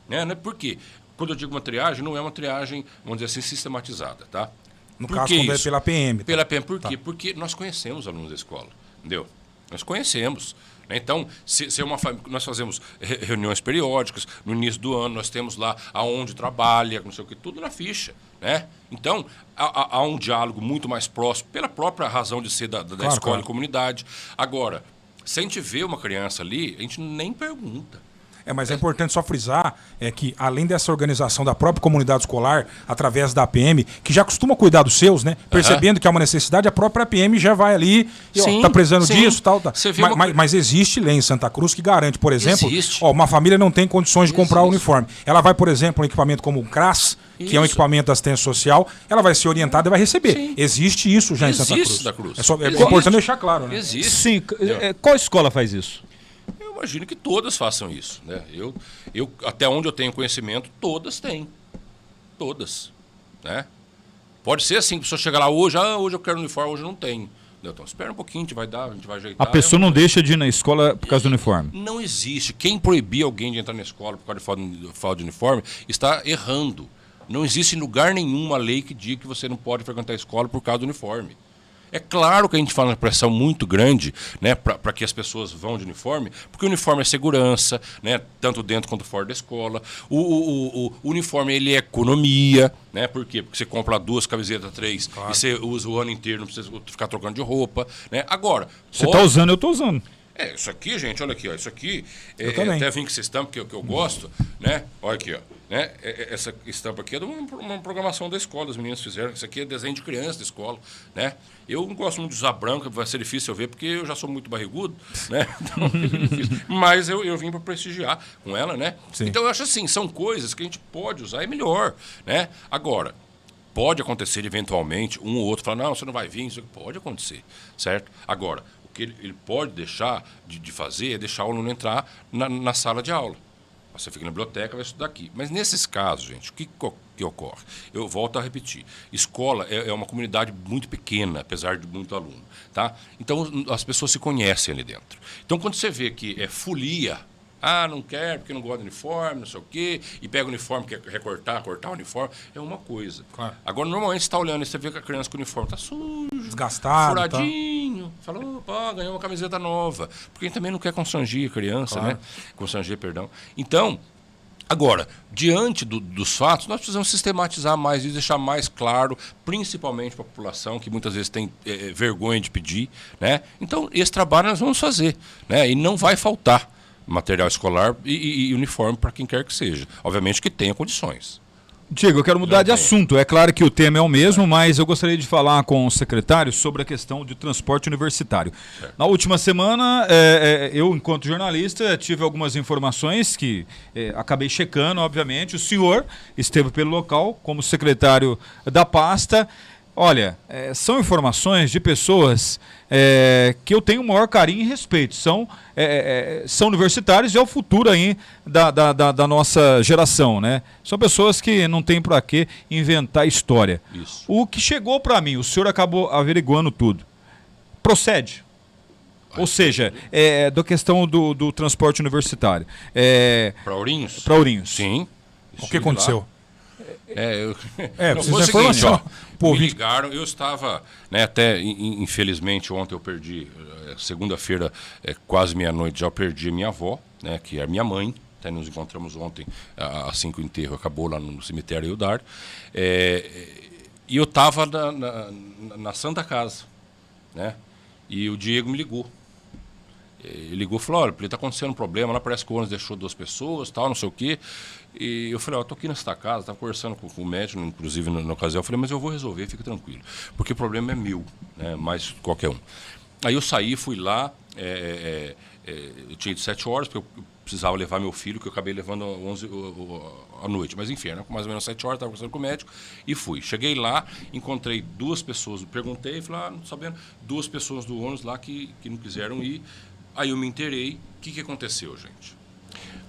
Speaker 2: Né? Por quê? Quando eu digo uma triagem, não é uma triagem, vamos dizer assim, sistematizada, tá?
Speaker 1: No caso, quando é pela PM.
Speaker 2: Pela PM. Por quê? Porque nós conhecemos alunos da escola. Entendeu? Nós conhecemos. Então, se é uma família, nós fazemos reuniões periódicas, no início do ano nós temos lá aonde trabalha, não sei o que, tudo na ficha. Né? Então, há um diálogo muito mais próximo, pela própria razão de ser da escola e comunidade. Agora, se a gente vê uma criança ali, a gente nem pergunta.
Speaker 1: Mas é importante só frisar que, além dessa organização da própria comunidade escolar, através da APM, que já costuma cuidar dos seus, né? Percebendo que há uma necessidade, a própria APM já vai ali e está precisando disso, tal. Mas existe lei em Santa Cruz que garante, por exemplo, uma família não tem condições de comprar o uniforme. Ela vai, por exemplo, um equipamento como o CRAS, que é um equipamento da assistência social, ela vai ser orientada e vai receber. Sim. Existe isso já em Santa Cruz. É importante deixar claro, né?
Speaker 3: Existe. Sim. Qual escola faz isso?
Speaker 2: Eu imagino que todas façam isso. Né? Eu, até onde eu tenho conhecimento, todas têm. Todas. Né? Pode ser assim, que a pessoa chega lá hoje, hoje eu quero uniforme, hoje eu não tenho. Então, espera um pouquinho, a gente vai ajeitar.
Speaker 3: A pessoa não deixa de ir na escola por causa do uniforme?
Speaker 2: Não existe. Quem proibir alguém de entrar na escola por causa de falta de uniforme está errando. Não existe em lugar nenhum uma lei que diga que você não pode frequentar a escola por causa do uniforme. É claro que a gente faz uma pressão muito grande, né, para que as pessoas vão de uniforme, porque o uniforme é segurança, né, tanto dentro quanto fora da escola. O uniforme ele é economia, né, por quê? Porque você compra 2 camisetas, 3, claro, e você usa o ano inteiro, não precisa ficar trocando de roupa. Né? Agora,
Speaker 3: você está usando, eu estou usando.
Speaker 2: Isso aqui, gente, olha aqui, ó, isso aqui, até vim com essa estampa que eu gosto, né? Olha aqui, ó. Né? Essa estampa aqui é de uma programação da escola, as meninas fizeram. Isso aqui é desenho de criança da escola. Né? Eu não gosto muito de usar branco, vai ser difícil eu ver, porque eu já sou muito barrigudo. Né? Então, é difícil. Mas eu vim para prestigiar com ela. Né? Então, eu acho assim, são coisas que a gente pode usar, é melhor. Né? Agora, pode acontecer eventualmente, um ou outro falar, não, você não vai vir, isso pode acontecer. Certo? Agora, o que ele pode deixar de fazer é deixar o aluno entrar na sala de aula. Você fica na biblioteca, vai estudar aqui. Mas nesses casos, gente, o que ocorre? Eu volto a repetir. Escola é uma comunidade muito pequena, apesar de muito aluno. Tá? Então, as pessoas se conhecem ali dentro. Então, quando você vê que é folia, não quer porque não gosta de uniforme, não sei o quê, e pega o uniforme, quer cortar o uniforme, é uma coisa. Claro. Agora, normalmente, você está olhando e você vê que a criança com o uniforme está sujo,
Speaker 1: desgastado,
Speaker 2: furadinho. Tá. Fala, opa, ganhou uma camiseta nova. Porque a gente também não quer constranger a criança, claro, né? Constranger, perdão. Então, agora, diante dos fatos, nós precisamos sistematizar mais e deixar mais claro, principalmente para a população, que muitas vezes tem vergonha de pedir. Né? Então, esse trabalho nós vamos fazer. Né? E não vai faltar material escolar e uniforme para quem quer que seja. Obviamente que tenha condições.
Speaker 3: Diego, eu quero mudar de assunto. É claro que o tema é o mesmo, mas eu gostaria de falar com o secretário sobre a questão de transporte universitário. Certo. Na última semana, eu, enquanto jornalista, tive algumas informações que acabei checando, obviamente. O senhor esteve pelo local como secretário da pasta. olha, são informações de pessoas que eu tenho o maior carinho e respeito. São universitários e é o futuro aí da nossa geração, né? São pessoas que não têm para que inventar história.
Speaker 2: Isso.
Speaker 3: O que chegou para mim, o senhor acabou averiguando tudo. Procede. Ou seja, da questão do transporte universitário.
Speaker 2: Para Ourinhos?
Speaker 3: Para Ourinhos.
Speaker 2: Sim.
Speaker 1: O que aconteceu?
Speaker 2: Não,
Speaker 1: precisa
Speaker 2: foi o
Speaker 1: de
Speaker 2: seguinte,
Speaker 1: informação. Pô,
Speaker 2: me ligaram, eu estava, né, até infelizmente ontem eu perdi, segunda-feira, quase meia-noite, já eu perdi a minha avó, né, que é minha mãe. Até nos encontramos ontem, assim que o enterro acabou lá no cemitério Eudar. E eu estava na Santa Casa, né? E o Diego me ligou. Ele ligou e falou: olha, está acontecendo um problema lá, parece que o ônibus deixou 2 pessoas, tal, não sei o quê. E eu falei: ó, estou aqui nessa casa, estava conversando com o médico, inclusive na ocasião. Eu falei: mas eu vou resolver, fica tranquilo. Porque o problema é meu, né, mais qualquer um. Aí eu saí, fui lá, eu tinha ido 7 horas, porque eu precisava levar meu filho, que eu acabei levando 11 à noite. Mas enfim, né, com mais ou menos 7 horas, estava conversando com o médico e fui. Cheguei lá, encontrei 2 pessoas, perguntei, falei: não tô sabendo, 2 pessoas do ônibus lá que não quiseram ir. Aí eu me inteirei. O que aconteceu, gente?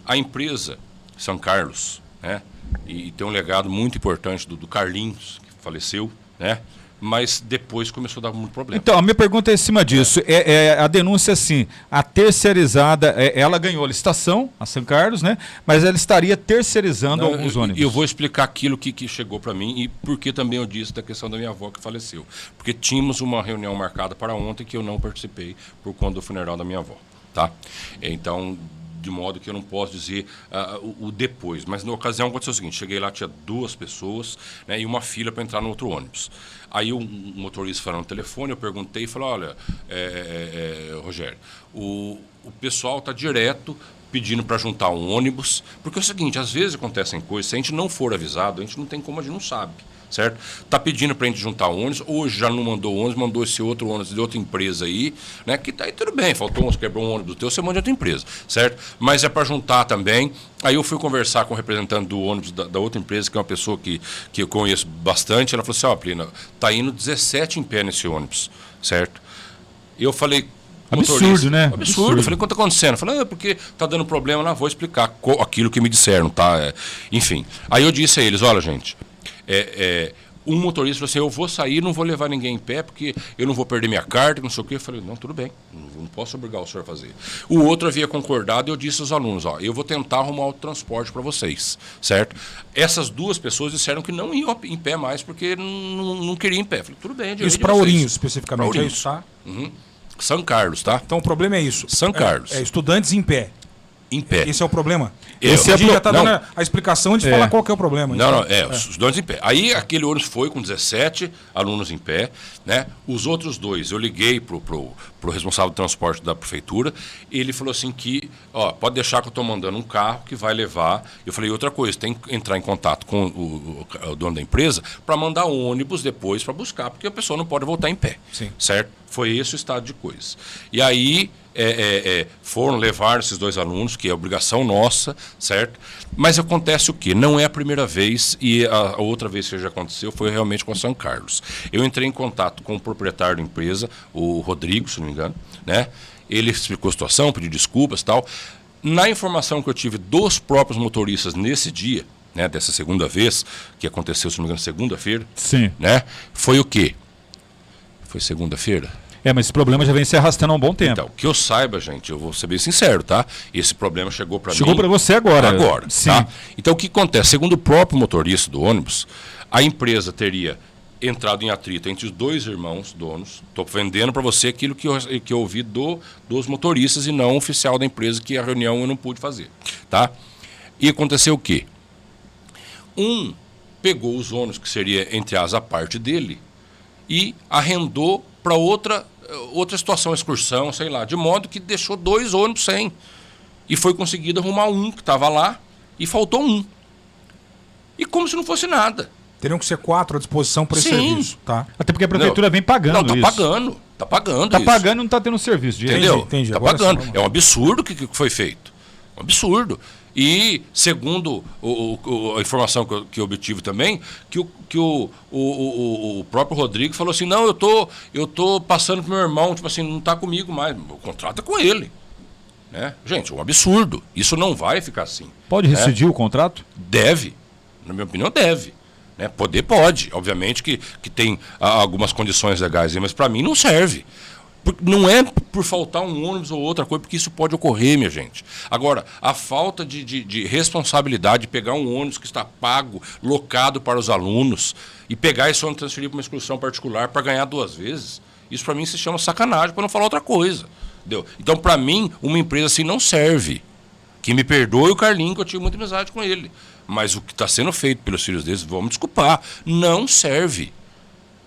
Speaker 2: A empresa São Carlos, né, e tem um legado muito importante do Carlinhos, que faleceu, né? Mas depois começou a dar muito problema.
Speaker 3: Então, a minha pergunta é em cima disso. A denúncia, assim, a terceirizada, ela ganhou a licitação, a São Carlos, né? Mas ela estaria terceirizando alguns ônibus.
Speaker 2: Eu vou explicar aquilo que chegou para mim e por que também eu disse da questão da minha avó que faleceu. Porque tínhamos uma reunião marcada para ontem que eu não participei por conta do funeral da minha avó, tá? Então, de modo que eu não posso dizer o depois. Mas na ocasião aconteceu o seguinte: cheguei lá, tinha 2 pessoas, né, e uma fila para entrar no outro ônibus. Aí um motorista falou no telefone, eu perguntei e falei: olha, Rogério, o pessoal está direto pedindo para juntar um ônibus, porque é o seguinte, às vezes acontecem coisas, se a gente não for avisado, a gente não tem como, a gente não sabe. Certo? Tá pedindo pra gente juntar o ônibus, hoje já não mandou o ônibus, mandou esse outro ônibus de outra empresa aí, né? Que tá aí tudo bem, faltou um, quebrou um ônibus do teu, você manda de outra empresa, certo? Mas é para juntar também. Aí eu fui conversar com o representante do ônibus da outra empresa, que é uma pessoa que eu conheço bastante, ela falou assim: ó, Plina, tá indo 17 em pé nesse ônibus, certo? Eu falei:
Speaker 3: absurdo, né?
Speaker 2: Absurdo. Eu falei: o que está acontecendo? Eu falei: porque tá dando problema lá, vou explicar aquilo que me disseram, tá? Enfim. Aí eu disse a eles: olha, gente, um motorista falou assim: eu vou sair, não vou levar ninguém em pé, porque eu não vou perder minha carta, não sei o quê. Eu falei: não, tudo bem, não posso obrigar o senhor a fazer. O outro havia concordado e eu disse aos alunos: ó, eu vou tentar arrumar o transporte para vocês, certo? Essas 2 pessoas disseram que não iam em pé mais, porque não queriam em pé. Eu falei: tudo bem,
Speaker 1: isso para Ourinhos, especificamente, pra Ourinhos. É isso, tá?
Speaker 2: Uhum. São Carlos, tá?
Speaker 1: Então o problema é isso.
Speaker 2: São Carlos.
Speaker 1: Estudantes em pé.
Speaker 2: Em pé.
Speaker 1: Esse é o problema?
Speaker 2: A gente
Speaker 1: já está dando a explicação de falar qual que é o problema.
Speaker 2: Os estudantes em pé. Aí aquele ônibus foi com 17 alunos em pé, né? Os outros 2, eu liguei pro responsável do transporte da prefeitura, ele falou assim que, ó, pode deixar que eu estou mandando um carro que vai levar. Eu falei: outra coisa, tem que entrar em contato com o dono da empresa para mandar um ônibus depois para buscar, porque a pessoa não pode voltar em pé.
Speaker 1: Sim.
Speaker 2: Certo? Foi esse o estado de coisas. E aí foram levar esses 2 alunos, que é obrigação nossa, certo? Mas acontece o quê? Não é a primeira vez, e a outra vez que já aconteceu foi realmente com a São Carlos. Eu entrei em contato com o proprietário da empresa, o Rodrigo, se não me engano, né? Ele explicou a situação, pediu desculpas e tal. Na informação que eu tive dos próprios motoristas nesse dia, né, dessa segunda vez, que aconteceu, se não me engano, segunda-feira,
Speaker 3: sim,
Speaker 2: né? Foi o quê? Foi segunda-feira?
Speaker 3: Mas esse problema já vem se arrastando há um bom tempo.
Speaker 2: Então, que eu saiba, gente, eu vou ser bem sincero, tá? Esse problema chegou para mim...
Speaker 3: Chegou para você agora.
Speaker 2: Agora,
Speaker 3: sim.
Speaker 2: Tá? Então, o que acontece? Segundo o próprio motorista do ônibus, a empresa teria entrado em atrito entre os 2 irmãos donos. Estou vendendo para você aquilo que eu ouvi dos motoristas e não oficial da empresa, que a reunião eu não pude fazer, tá? E aconteceu o quê? Um pegou os ônibus, que seria, entre as, a parte dele, e arrendou para outra situação, excursão, sei lá, de modo que deixou 2 ônibus sem. E foi conseguido arrumar um que estava lá e faltou um. E como se não fosse nada.
Speaker 1: Teriam que ser 4 à disposição para esse serviço, tá?
Speaker 3: Até porque a prefeitura vem pagando isso.
Speaker 2: Não, tá pagando. Tá pagando
Speaker 3: tá
Speaker 2: isso.
Speaker 3: Tá pagando e não tá tendo serviço.
Speaker 2: Entendeu?
Speaker 1: Entendi.
Speaker 2: Tá pagando. É um absurdo o que foi feito. Um absurdo. E, segundo a informação que eu obtive também, que o próprio Rodrigo falou assim, não, eu tô passando pro meu irmão, tipo assim, não tá comigo mais, o contrato é com ele. Né? Gente, é um absurdo. Isso não vai ficar assim.
Speaker 3: Pode rescindir o contrato?
Speaker 2: Deve. Na minha opinião, deve. Né? Poder pode. Obviamente que tem algumas condições legais aí, mas para mim não serve. Não é por faltar um ônibus ou outra coisa, porque isso pode ocorrer, minha gente. Agora, a falta de responsabilidade de pegar um ônibus que está pago, locado para os alunos, e pegar esse ônibus e transferir para uma excursão particular para ganhar 2 vezes, isso para mim se chama sacanagem, para não falar outra coisa. Entendeu? Então, para mim, uma empresa assim não serve. Que me perdoe o Carlinho, que eu tive muita amizade com ele. Mas o que está sendo feito pelos filhos deles, vamos desculpar, não serve.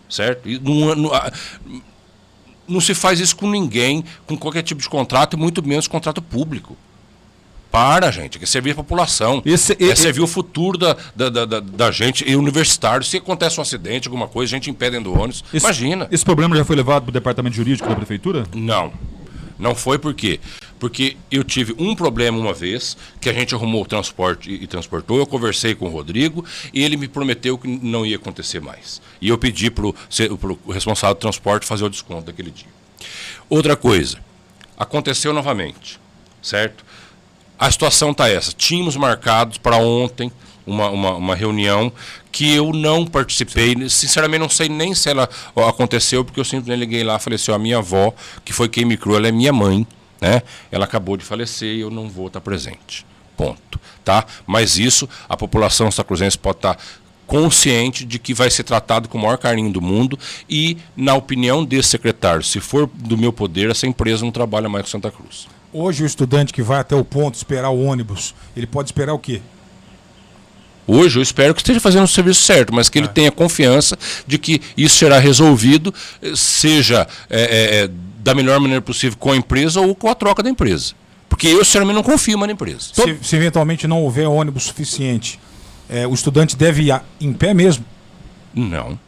Speaker 2: Certo? E não se faz isso com ninguém, com qualquer tipo de contrato, e muito menos contrato público. Para, gente, que é servir a população. É servir o futuro da gente, e universitário. Se acontece um acidente, alguma coisa, a gente impede do ônibus. Imagina.
Speaker 3: Esse problema já foi levado para o departamento jurídico da prefeitura?
Speaker 2: Não. Não foi por quê? Porque eu tive um problema uma vez, que a gente arrumou o transporte e transportou, eu conversei com o Rodrigo e ele me prometeu que não ia acontecer mais. E eu pedi para o responsável do transporte fazer o desconto daquele dia. Outra coisa, aconteceu novamente, certo? A situação está essa, tínhamos marcados para ontem uma reunião que eu não participei, sinceramente não sei nem se ela aconteceu, porque eu simplesmente liguei lá e falei assim, a minha avó, que foi quem me criou, ela é minha mãe, né? Ela acabou de falecer e eu não vou estar presente, ponto, tá? Mas isso, a população santacruzense pode estar consciente de que vai ser tratado com o maior carinho do mundo e, na opinião desse secretário, se for do meu poder, essa empresa não trabalha mais com Santa Cruz.
Speaker 1: Hoje o estudante que vai até o ponto esperar o ônibus, ele pode esperar o quê?
Speaker 2: Hoje eu espero que esteja fazendo o serviço certo, mas que ele tenha confiança de que isso será resolvido, seja da melhor maneira possível com a empresa ou com a troca da empresa. Porque eu, sinceramente, não confio mais na empresa.
Speaker 1: Se eventualmente não houver ônibus suficiente, o estudante deve ir em pé mesmo?
Speaker 2: Não.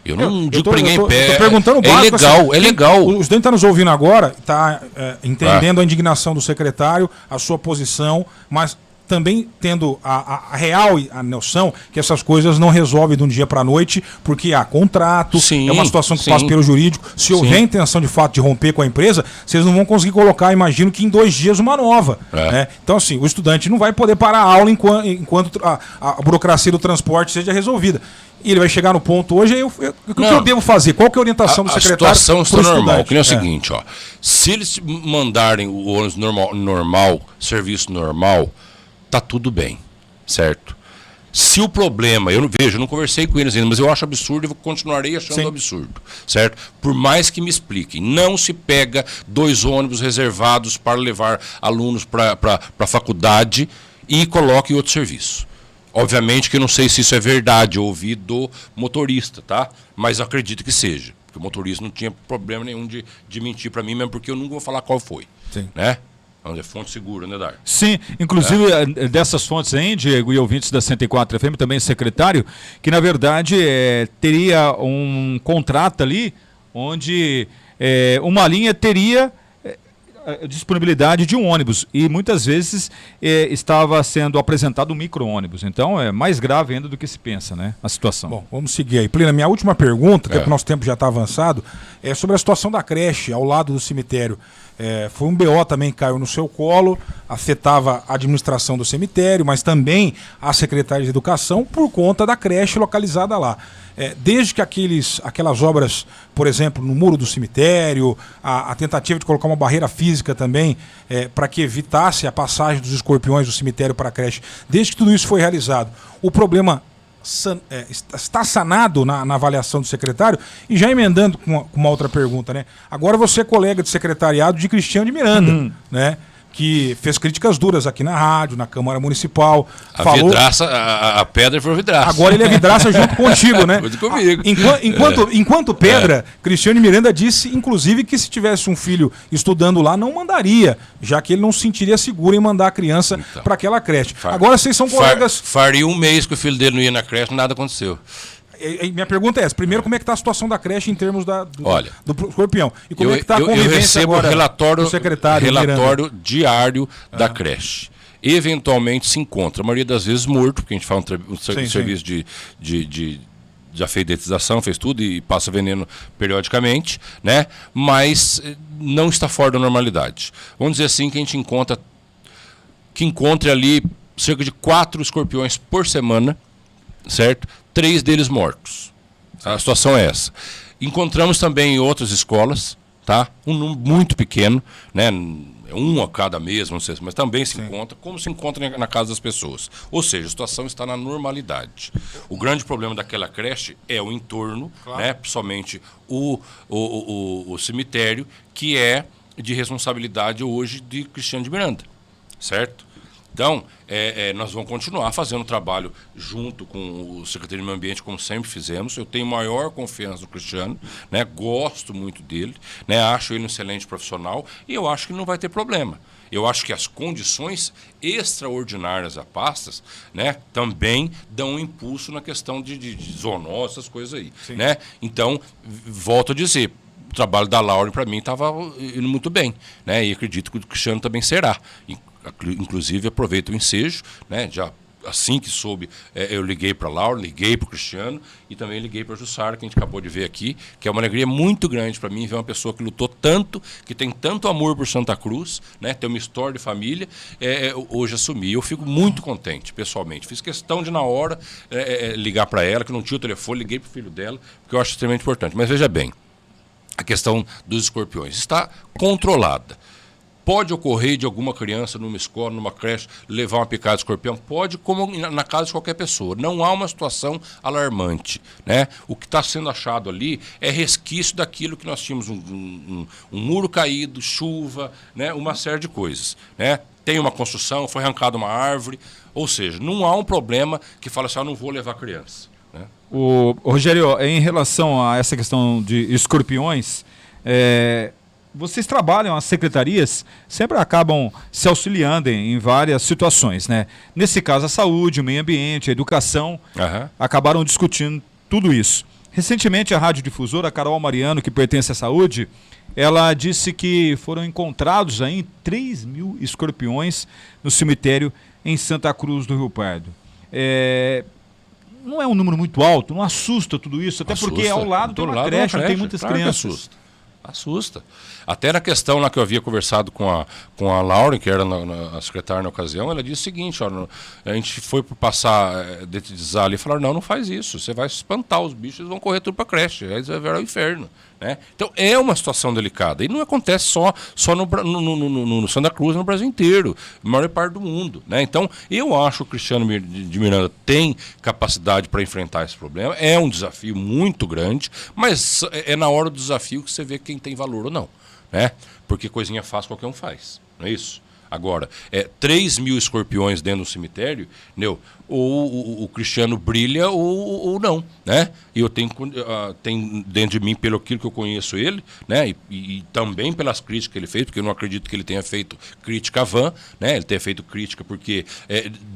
Speaker 2: Eu não digo para ninguém em pé.
Speaker 1: Estou perguntando o básico.
Speaker 2: É legal.
Speaker 1: O estudante está nos ouvindo agora, está entendendo a indignação do secretário, a sua posição, mas também tendo a real a noção que essas coisas não resolvem de um dia para a noite, porque há contrato, é uma situação que passa pelo jurídico. Se houver intenção de fato de romper com a empresa, vocês não vão conseguir colocar, imagino que em 2 dias, uma nova. Né? Então, assim, o estudante não vai poder parar a aula enquanto a burocracia do transporte seja resolvida. E ele vai chegar no ponto hoje, o que eu devo fazer? Qual que é a orientação do secretário?
Speaker 2: A situação está normal, que nem é o seguinte, ó, se eles mandarem o ônibus normal, serviço normal, tá tudo bem, certo? Se o problema, eu não conversei com eles ainda, mas eu acho absurdo e continuarei achando absurdo, certo? Por mais que me expliquem, não se pega 2 ônibus reservados para levar alunos para a faculdade e coloque em outro serviço. Obviamente que eu não sei se isso é verdade, eu ouvi do motorista, tá? Mas eu acredito que seja, porque o motorista não tinha problema nenhum de mentir para mim, mesmo porque eu nunca vou falar qual foi, né? É fonte segura, né, Dar?
Speaker 3: Sim, inclusive dessas fontes aí, Diego, e ouvintes da 104 FM, também secretário, que na verdade teria um contrato ali, onde uma linha teria disponibilidade de um ônibus, e muitas vezes estava sendo apresentado um micro-ônibus, então é mais grave ainda do que se pensa, né, a situação.
Speaker 1: Bom, vamos seguir aí. Plena, minha última pergunta, que o nosso tempo já está avançado, é sobre a situação da creche ao lado do cemitério. Foi um BO também que caiu no seu colo, afetava a administração do cemitério, mas também a Secretaria de Educação por conta da creche localizada lá. Desde que aquelas obras, por exemplo, no muro do cemitério, a tentativa de colocar uma barreira física também, para que evitasse a passagem dos escorpiões do cemitério para a creche, desde que tudo isso foi realizado, o problema está sanado na avaliação do secretário. E já emendando com uma outra pergunta, né? Agora você é colega de secretariado de Cristiano de Miranda, né? Que fez críticas duras aqui na rádio, na Câmara Municipal.
Speaker 2: Vidraça, a pedra foi vidraça.
Speaker 1: Agora ele é vidraça junto contigo, né?
Speaker 2: Junto comigo.
Speaker 1: Enquanto pedra, Cristiano Miranda disse, inclusive, que se tivesse um filho estudando lá, não mandaria, já que ele não se sentiria seguro em mandar a criança para aquela creche. Agora vocês são colegas...
Speaker 2: Faria 1 mês que o filho dele não ia na creche, nada aconteceu.
Speaker 1: Minha pergunta é essa. Primeiro, como é que está a situação da creche em termos do escorpião? E como é que está a
Speaker 2: eu
Speaker 1: convivência
Speaker 2: recebo
Speaker 1: agora
Speaker 2: relatório,
Speaker 1: do secretário
Speaker 2: relatório diário da creche. eventualmente se encontra, a maioria das vezes morto, porque a gente faz um
Speaker 1: Sim,
Speaker 2: serviço já fez detetização, fez tudo e passa veneno periodicamente, né? Mas não está fora da normalidade. Vamos dizer assim que a gente encontre ali cerca de 4 escorpiões por semana, certo? 3 deles mortos. A situação é essa. Encontramos também em outras escolas, tá? Um número muito pequeno, né? Um a cada mês, não sei, mas também se encontra, como se encontra na casa das pessoas. Ou seja, a situação está na normalidade. O grande problema daquela creche é o entorno, né? Principalmente o cemitério, que é de responsabilidade hoje de Cristiano de Miranda, certo? Então, nós vamos continuar fazendo o trabalho junto com o Secretaria do Meio Ambiente, como sempre fizemos. Eu tenho maior confiança no Cristiano, né? Gosto muito dele, né? Acho ele um excelente profissional e eu acho que não vai ter problema. Eu acho que as condições extraordinárias a pastas, né, também dão um impulso na questão de zoonose, essas coisas aí. Né? Então, volto a dizer, o trabalho da Lauren, para mim, estava indo muito bem, né? E acredito que o Cristiano também será. Inclusive, aproveito o ensejo, né? Já assim que soube, eu liguei para a Laura, liguei para o Cristiano e também liguei para a Jussara, que a gente acabou de ver aqui, que é uma alegria muito grande para mim ver uma pessoa que lutou tanto, que tem tanto amor por Santa Cruz, né? Tem uma história de família, hoje assumir. Eu fico muito contente, pessoalmente. Fiz questão de, na hora, ligar para ela, que não tinha o telefone, liguei para o filho dela, porque eu acho extremamente importante. Mas veja bem, a questão dos escorpiões está controlada. Pode ocorrer de alguma criança numa escola, numa creche, levar uma picada de escorpião? Pode, como na casa de qualquer pessoa. Não há uma situação alarmante, né? O que está sendo achado ali é resquício daquilo que nós tínhamos, um muro caído, chuva, né? Uma série de coisas, né? Tem uma construção, foi arrancada uma árvore, ou seja, não há um problema que fala assim, não vou levar criança. Né?
Speaker 3: Rogério, em relação a essa questão de escorpiões, vocês trabalham, as secretarias sempre acabam se auxiliando em várias situações, né? Nesse caso, a saúde, o meio ambiente, a educação, acabaram discutindo tudo isso. Recentemente, a radiodifusora Carol Mariano, que pertence à saúde, ela disse que foram encontrados aí 3.000 escorpiões no cemitério em Santa Cruz do Rio Pardo. Não é um número muito alto, não assusta tudo isso, até porque ao lado tem uma creche, tem muitas crianças.
Speaker 2: Assusta. Até na questão lá que eu havia conversado com a Lauren, que era a secretária na ocasião, ela disse o seguinte, ó, a gente foi passar, detetizar ali, e falaram, não faz isso, você vai espantar os bichos, eles vão correr tudo para a creche, aí eles vão virar o inferno. Né? Então é uma situação delicada, e não acontece só no Santa Cruz, no Brasil inteiro, na maior parte do mundo. Né? Então eu acho que o Cristiano de Miranda tem capacidade para enfrentar esse problema, é um desafio muito grande, mas é na hora do desafio que você vê quem tem valor ou não. Né? Porque coisinha fácil qualquer um faz, não é isso? Agora, 3.000 escorpiões dentro do cemitério, ou o Cristiano brilha ou não, né? E eu tenho dentro de mim, pelo aquilo que eu conheço ele, né? E também pelas críticas que ele fez, porque eu não acredito que ele tenha feito crítica à van, né? Ele tenha feito crítica porque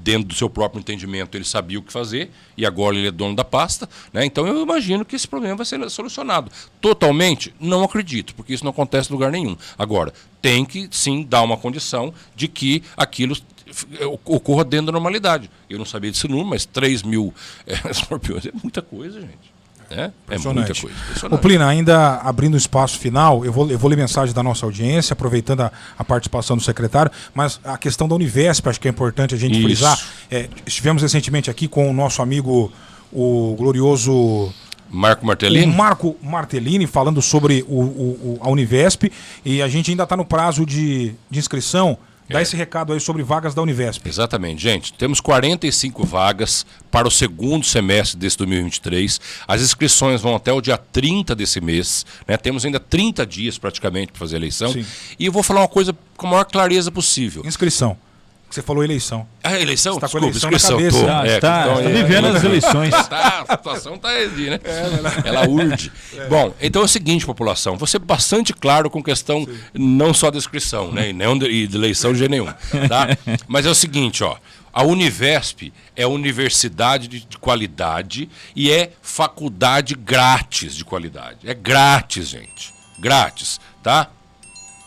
Speaker 2: dentro do seu próprio entendimento ele sabia o que fazer e agora ele é dono da pasta, né? Então eu imagino que esse problema vai ser solucionado. Totalmente, não acredito, porque isso não acontece em lugar nenhum. Agora, tem que sim dar uma condição de que aquilo ocorra dentro da normalidade. Eu não sabia desse número, mas 3.000 escorpiões é muita coisa, gente. É muita coisa.
Speaker 1: Ô Plina, ainda abrindo o espaço final, eu vou ler mensagem da nossa audiência, aproveitando a participação do secretário, mas a questão da Univesp, acho que é importante a gente frisar. Estivemos recentemente aqui com o nosso amigo, o glorioso
Speaker 2: Marco Martellini?
Speaker 1: O Marco Martellini, falando sobre a Univesp, e a gente ainda está no prazo de inscrição. Dá esse recado aí sobre vagas da Univesp.
Speaker 2: Exatamente, gente. Temos 45 vagas para o segundo semestre desse 2023. As inscrições vão até o dia 30 desse mês. Né? Temos ainda 30 dias praticamente para fazer a eleição. Sim. E eu vou falar uma coisa com a maior clareza possível.
Speaker 1: Inscrição. Você falou eleição.
Speaker 2: A eleição?
Speaker 1: Você tá
Speaker 2: desculpa,
Speaker 1: com a eleição inscrição. Na cabeça.
Speaker 3: Está vivendo as eleições.
Speaker 2: A situação está aí, né? Ela urge. Bom, então é o seguinte, população, vou ser bastante claro com questão não só da inscrição, né? E de eleição de nenhum. Tá? Mas é o seguinte, ó. A Univesp é universidade de qualidade e é faculdade grátis de qualidade. É grátis, gente. Grátis, tá?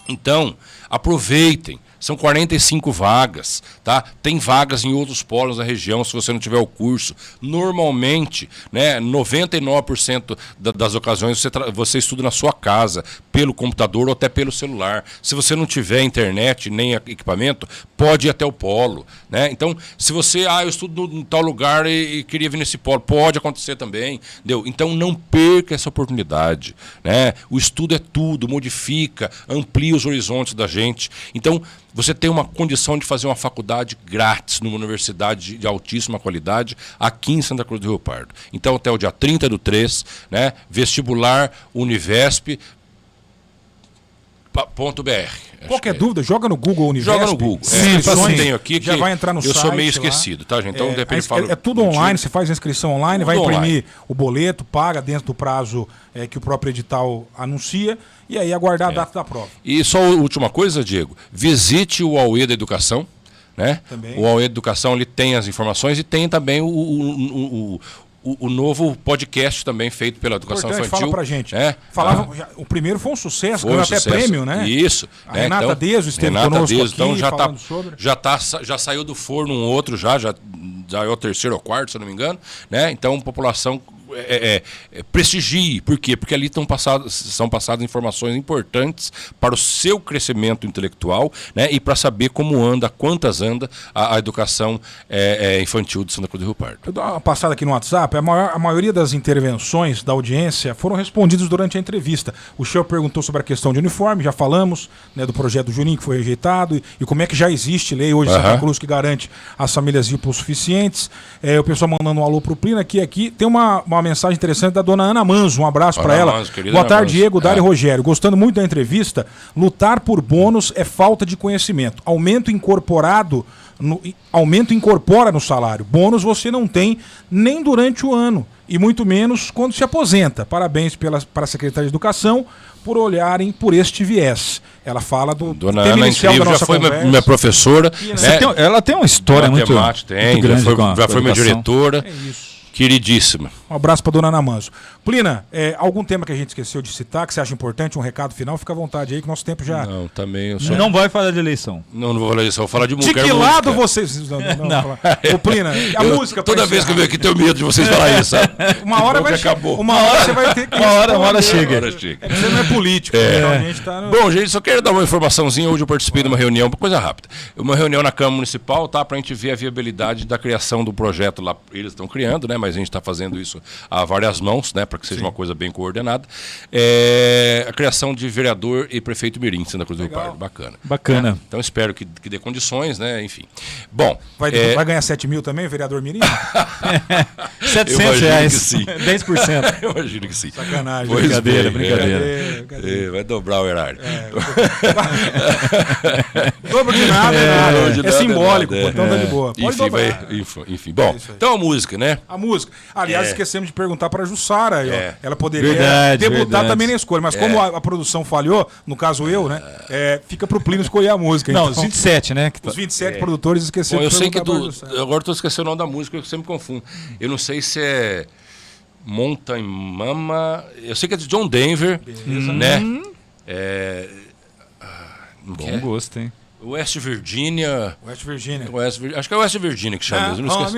Speaker 2: Então, aproveitem. São 45 vagas, tá? Tem vagas em outros polos da região se você não tiver o curso. Normalmente, né, 99% das ocasiões você estuda na sua casa, pelo computador ou até pelo celular. Se você não tiver internet nem equipamento, pode ir até o polo, né? Então, se você, eu estudo em tal lugar e queria vir nesse polo, pode acontecer também, entendeu? Então, não perca essa oportunidade, né? O estudo é tudo, modifica, amplia os horizontes da gente. Então, você tem uma condição de fazer uma faculdade grátis numa universidade de altíssima qualidade aqui em Santa Cruz do Rio Pardo. Então, até o dia 30/3, né? Vestibular Univesp.br.
Speaker 1: Qualquer dúvida, joga no Google Univesp.
Speaker 2: Joga no Google.
Speaker 1: Inscrições,
Speaker 2: tenho aqui que
Speaker 1: já vai entrar no
Speaker 2: eu
Speaker 1: site.
Speaker 2: sou meio esquecido, tá, gente? Então, de repente, falo.
Speaker 1: É tudo online, você faz a inscrição online,
Speaker 2: Tudo
Speaker 1: vai imprimir
Speaker 2: online.
Speaker 1: o boleto, paga dentro do prazo que o próprio edital anuncia, e aí aguardar a data da prova.
Speaker 2: E só a última coisa, Diego, visite o AUE da Educação, né?
Speaker 1: Também.
Speaker 2: O AUE da Educação, ele tem as informações e tem também o novo podcast também feito pela Educação
Speaker 1: Importante,
Speaker 2: Infantil.
Speaker 1: fala pra gente.
Speaker 2: Né?
Speaker 1: O primeiro foi um sucesso,
Speaker 2: Foi
Speaker 1: ganhou
Speaker 2: um
Speaker 1: até
Speaker 2: sucesso.
Speaker 1: prêmio, né?
Speaker 2: Isso.
Speaker 1: A Renata Deso esteve conosco aqui,
Speaker 2: então
Speaker 1: falando sobre.
Speaker 2: já saiu do forno um outro já é o terceiro ou quarto, se eu não me engano, né? Então, população prestigie. Por quê? Porque ali são passadas informações importantes para o seu crescimento intelectual, né? E para saber como anda, quantas anda a educação infantil de Santa Cruz do Rio Pardo.
Speaker 1: Eu dou uma passada aqui no WhatsApp. A maioria das intervenções da audiência foram respondidas durante a entrevista. O senhor perguntou sobre a questão de uniforme, já falamos, né, do projeto do Juninho que foi rejeitado e como é que já existe lei hoje em Santa Cruz que garante às famílias hipossuficientes. O pessoal mandando um alô pro Plina aqui. Tem uma mensagem interessante da dona Ana Manzo. Um abraço para ela. Boa tarde, Diego, Dário e Rogério. Gostando muito da entrevista, lutar por bônus é falta de conhecimento. Aumento incorpora no salário. Bônus você não tem nem durante o ano e muito menos quando se aposenta. Parabéns para a Secretaria de Educação por olharem por este viés. Ela fala do
Speaker 2: Dona
Speaker 1: tema
Speaker 2: Ana,
Speaker 1: inicial
Speaker 2: incrível,
Speaker 1: da nossa
Speaker 2: já foi
Speaker 1: conversa.
Speaker 2: minha professora. Né?
Speaker 3: Ela tem uma história muito grande.
Speaker 2: Já foi minha diretora.
Speaker 1: É isso.
Speaker 2: Queridíssima.
Speaker 1: Um abraço para dona Ana Manzo. Plina, algum tema que a gente esqueceu de citar, que você acha importante, um recado final, fica à vontade aí, que nosso tempo já...
Speaker 2: Não, também eu sou...
Speaker 3: Não vai falar de eleição.
Speaker 2: Não vou falar disso, vou falar de música.
Speaker 1: De que lado vocês... Não. Ô, Plina, a música...
Speaker 2: Toda vez que eu venho aqui tenho medo de vocês falarem isso, sabe?
Speaker 1: Uma hora vai chegar.
Speaker 2: Acabou.
Speaker 1: Uma hora você vai ter que...
Speaker 3: Uma hora chega.
Speaker 1: Você não é político. Então a gente tá no...
Speaker 2: Bom, gente, só quero dar uma informaçãozinha. Hoje eu participei de uma reunião, coisa rápida. Uma reunião na Câmara Municipal, tá? Pra gente ver a viabilidade da criação do projeto lá. Eles estão criando, né? Mas a gente está fazendo isso a várias mãos, né? Para que seja uma coisa bem coordenada. A criação de vereador e prefeito mirim, Santa Cruz do Rio Pardo. Bacana. Então espero que dê condições, né? Enfim. Bom.
Speaker 1: Vai ganhar 7 mil também, vereador mirim?
Speaker 3: R$700.
Speaker 2: Sim.
Speaker 3: 10%.
Speaker 2: Eu imagino que sim.
Speaker 1: Sacanagem.
Speaker 3: Brincadeira.
Speaker 2: Vai dobrar o erário.
Speaker 1: Dobro de nada, é simbólico,
Speaker 2: nada,
Speaker 1: então tá de boa. Pode dobrar.
Speaker 2: Enfim. Bom, então a música, né?
Speaker 1: A música. Aliás, esquecemos de perguntar para a Jussara. Ela poderia debutar
Speaker 3: verdade.
Speaker 1: também na escolha, mas como a produção falhou, no caso eu, né? Fica pro Plínio escolher a música.
Speaker 3: Não,
Speaker 1: então,
Speaker 3: os 27, né?
Speaker 1: os 27 produtores esqueceram
Speaker 2: Bom, eu
Speaker 1: de
Speaker 2: sei que
Speaker 1: perguntar pra Jussara.
Speaker 2: agora estou esquecendo o nome da música, eu sempre confundo. Eu não sei se é Mountain Mama. Eu sei que é de John Denver, né?
Speaker 3: Bom gosto, hein?
Speaker 2: West Virginia.
Speaker 1: West Virginia.
Speaker 2: Acho que é West Virginia que chama mesmo. Não esqueci.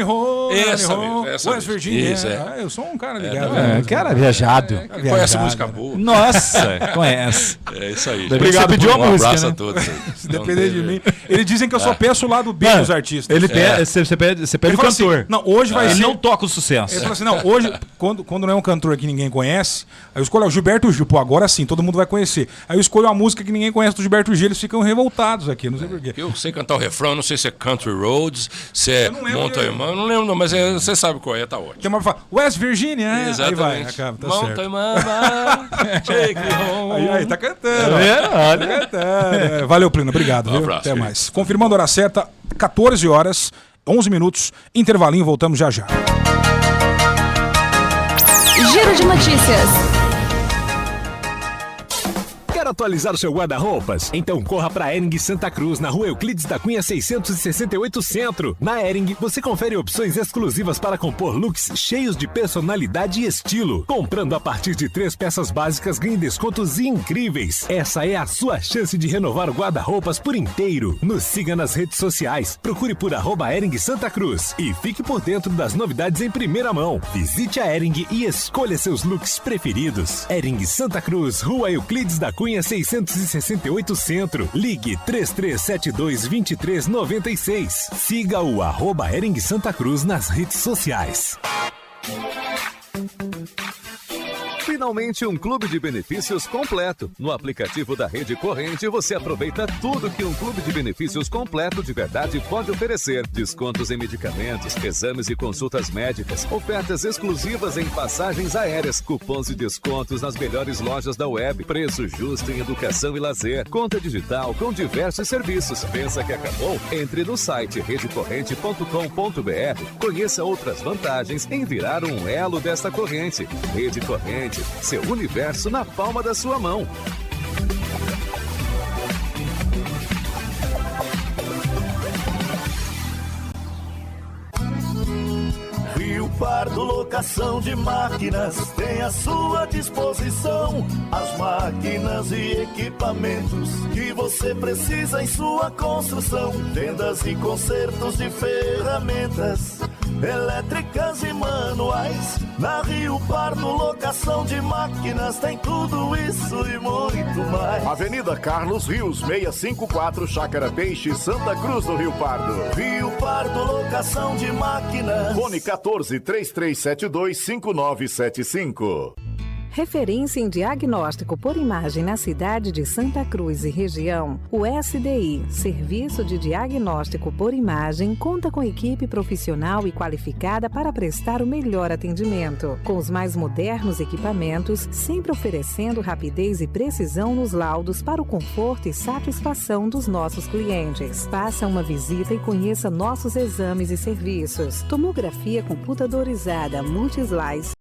Speaker 2: Essa
Speaker 1: West
Speaker 2: mesmo.
Speaker 1: Virginia.
Speaker 2: Isso,
Speaker 1: Eu sou um cara ligado.
Speaker 3: Cara viajado.
Speaker 2: Conhece música boa.
Speaker 3: Nossa, conhece.
Speaker 2: É isso aí.
Speaker 3: Obrigado,
Speaker 2: Você
Speaker 3: pediu a música,
Speaker 2: abraço
Speaker 3: né?
Speaker 2: a todos.
Speaker 1: Se depender de mim. Eles dizem que eu só peço o lado B dos artistas.
Speaker 3: Você pede
Speaker 1: Ele
Speaker 3: o
Speaker 1: fala
Speaker 3: cantor.
Speaker 1: assim, não, hoje vai
Speaker 3: Ele
Speaker 1: ser...
Speaker 3: não toca o sucesso.
Speaker 1: Ele fala assim, não, hoje, quando não é um cantor que ninguém conhece, aí eu escolho o Gilberto Gil. Pô, agora sim, todo mundo vai conhecer. Aí eu escolho uma música que ninguém conhece do Gilberto Gil, eles ficam revoltados aqui, não sei porquê.
Speaker 2: Eu sei cantar o refrão, não sei se é Country Roads, se é Mountain Mama, eu não lembro não, mas você sabe qual é, tá ótimo.
Speaker 1: Tem uma que fala, West Virginia, aí vai,
Speaker 2: Exatamente.
Speaker 1: acaba, tá
Speaker 2: Mountain
Speaker 1: certo.
Speaker 2: Mama, take me home.
Speaker 1: Aí, tá cantando.
Speaker 3: Olha.
Speaker 1: Tá cantando. Valeu, Plínio, obrigado. Viu?
Speaker 2: abraço,
Speaker 1: Até
Speaker 2: querido.
Speaker 1: mais. Confirmando a hora certa, 14 horas, 11 minutos, intervalinho, voltamos já já.
Speaker 4: Giro de notícias.
Speaker 5: Quer
Speaker 4: atualizar o seu guarda-roupas? Então corra para Hering Santa Cruz, na Rua Euclides da Cunha 668 Centro. Na Hering, você confere opções exclusivas para compor looks cheios de personalidade e estilo. Comprando a partir de 3 peças básicas, ganhe descontos incríveis. Essa é a sua chance de renovar o guarda-roupas por inteiro. Nos siga nas redes sociais. Procure por @Hering Santa Cruz e fique por dentro das novidades em primeira mão. Visite a Hering e escolha seus looks preferidos. Hering Santa Cruz, Rua Euclides da Cunha 668 Centro. Ligue 3372-2396. Siga o @Hering Santa Cruz nas redes sociais.
Speaker 5: Finalmente um clube de benefícios completo. No aplicativo da Rede Corrente você aproveita tudo que um clube de benefícios completo de verdade pode oferecer. Descontos em medicamentos, exames e consultas médicas, ofertas exclusivas em passagens aéreas, cupons de descontos nas melhores lojas da web, preço justo em educação e lazer, conta digital com diversos serviços. Pensa que acabou? Entre no site redecorrente.com.br, conheça outras vantagens em virar um elo desta corrente. Rede Corrente, seu universo na palma da sua mão.
Speaker 6: Rio Pardo Locação de Máquinas tem à sua disposição as máquinas e equipamentos que você precisa em sua construção, vendas e consertos de ferramentas elétricas e manuais. Na Rio Pardo Locação de Máquinas tem tudo isso e muito mais.
Speaker 7: Avenida Carlos Rios, 654, Chácara Peixe, Santa Cruz do Rio Pardo.
Speaker 6: Rio Pardo Locação de Máquinas.
Speaker 7: Fone 14-3372-5975.
Speaker 8: Referência em diagnóstico por imagem na cidade de Santa Cruz e região, o SDI, Serviço de Diagnóstico por Imagem, conta com equipe profissional e qualificada para prestar o melhor atendimento, com os mais modernos equipamentos, sempre oferecendo rapidez e precisão nos laudos para o conforto e satisfação dos nossos clientes. Faça uma visita e conheça nossos exames e serviços. Tomografia computadorizada Multislice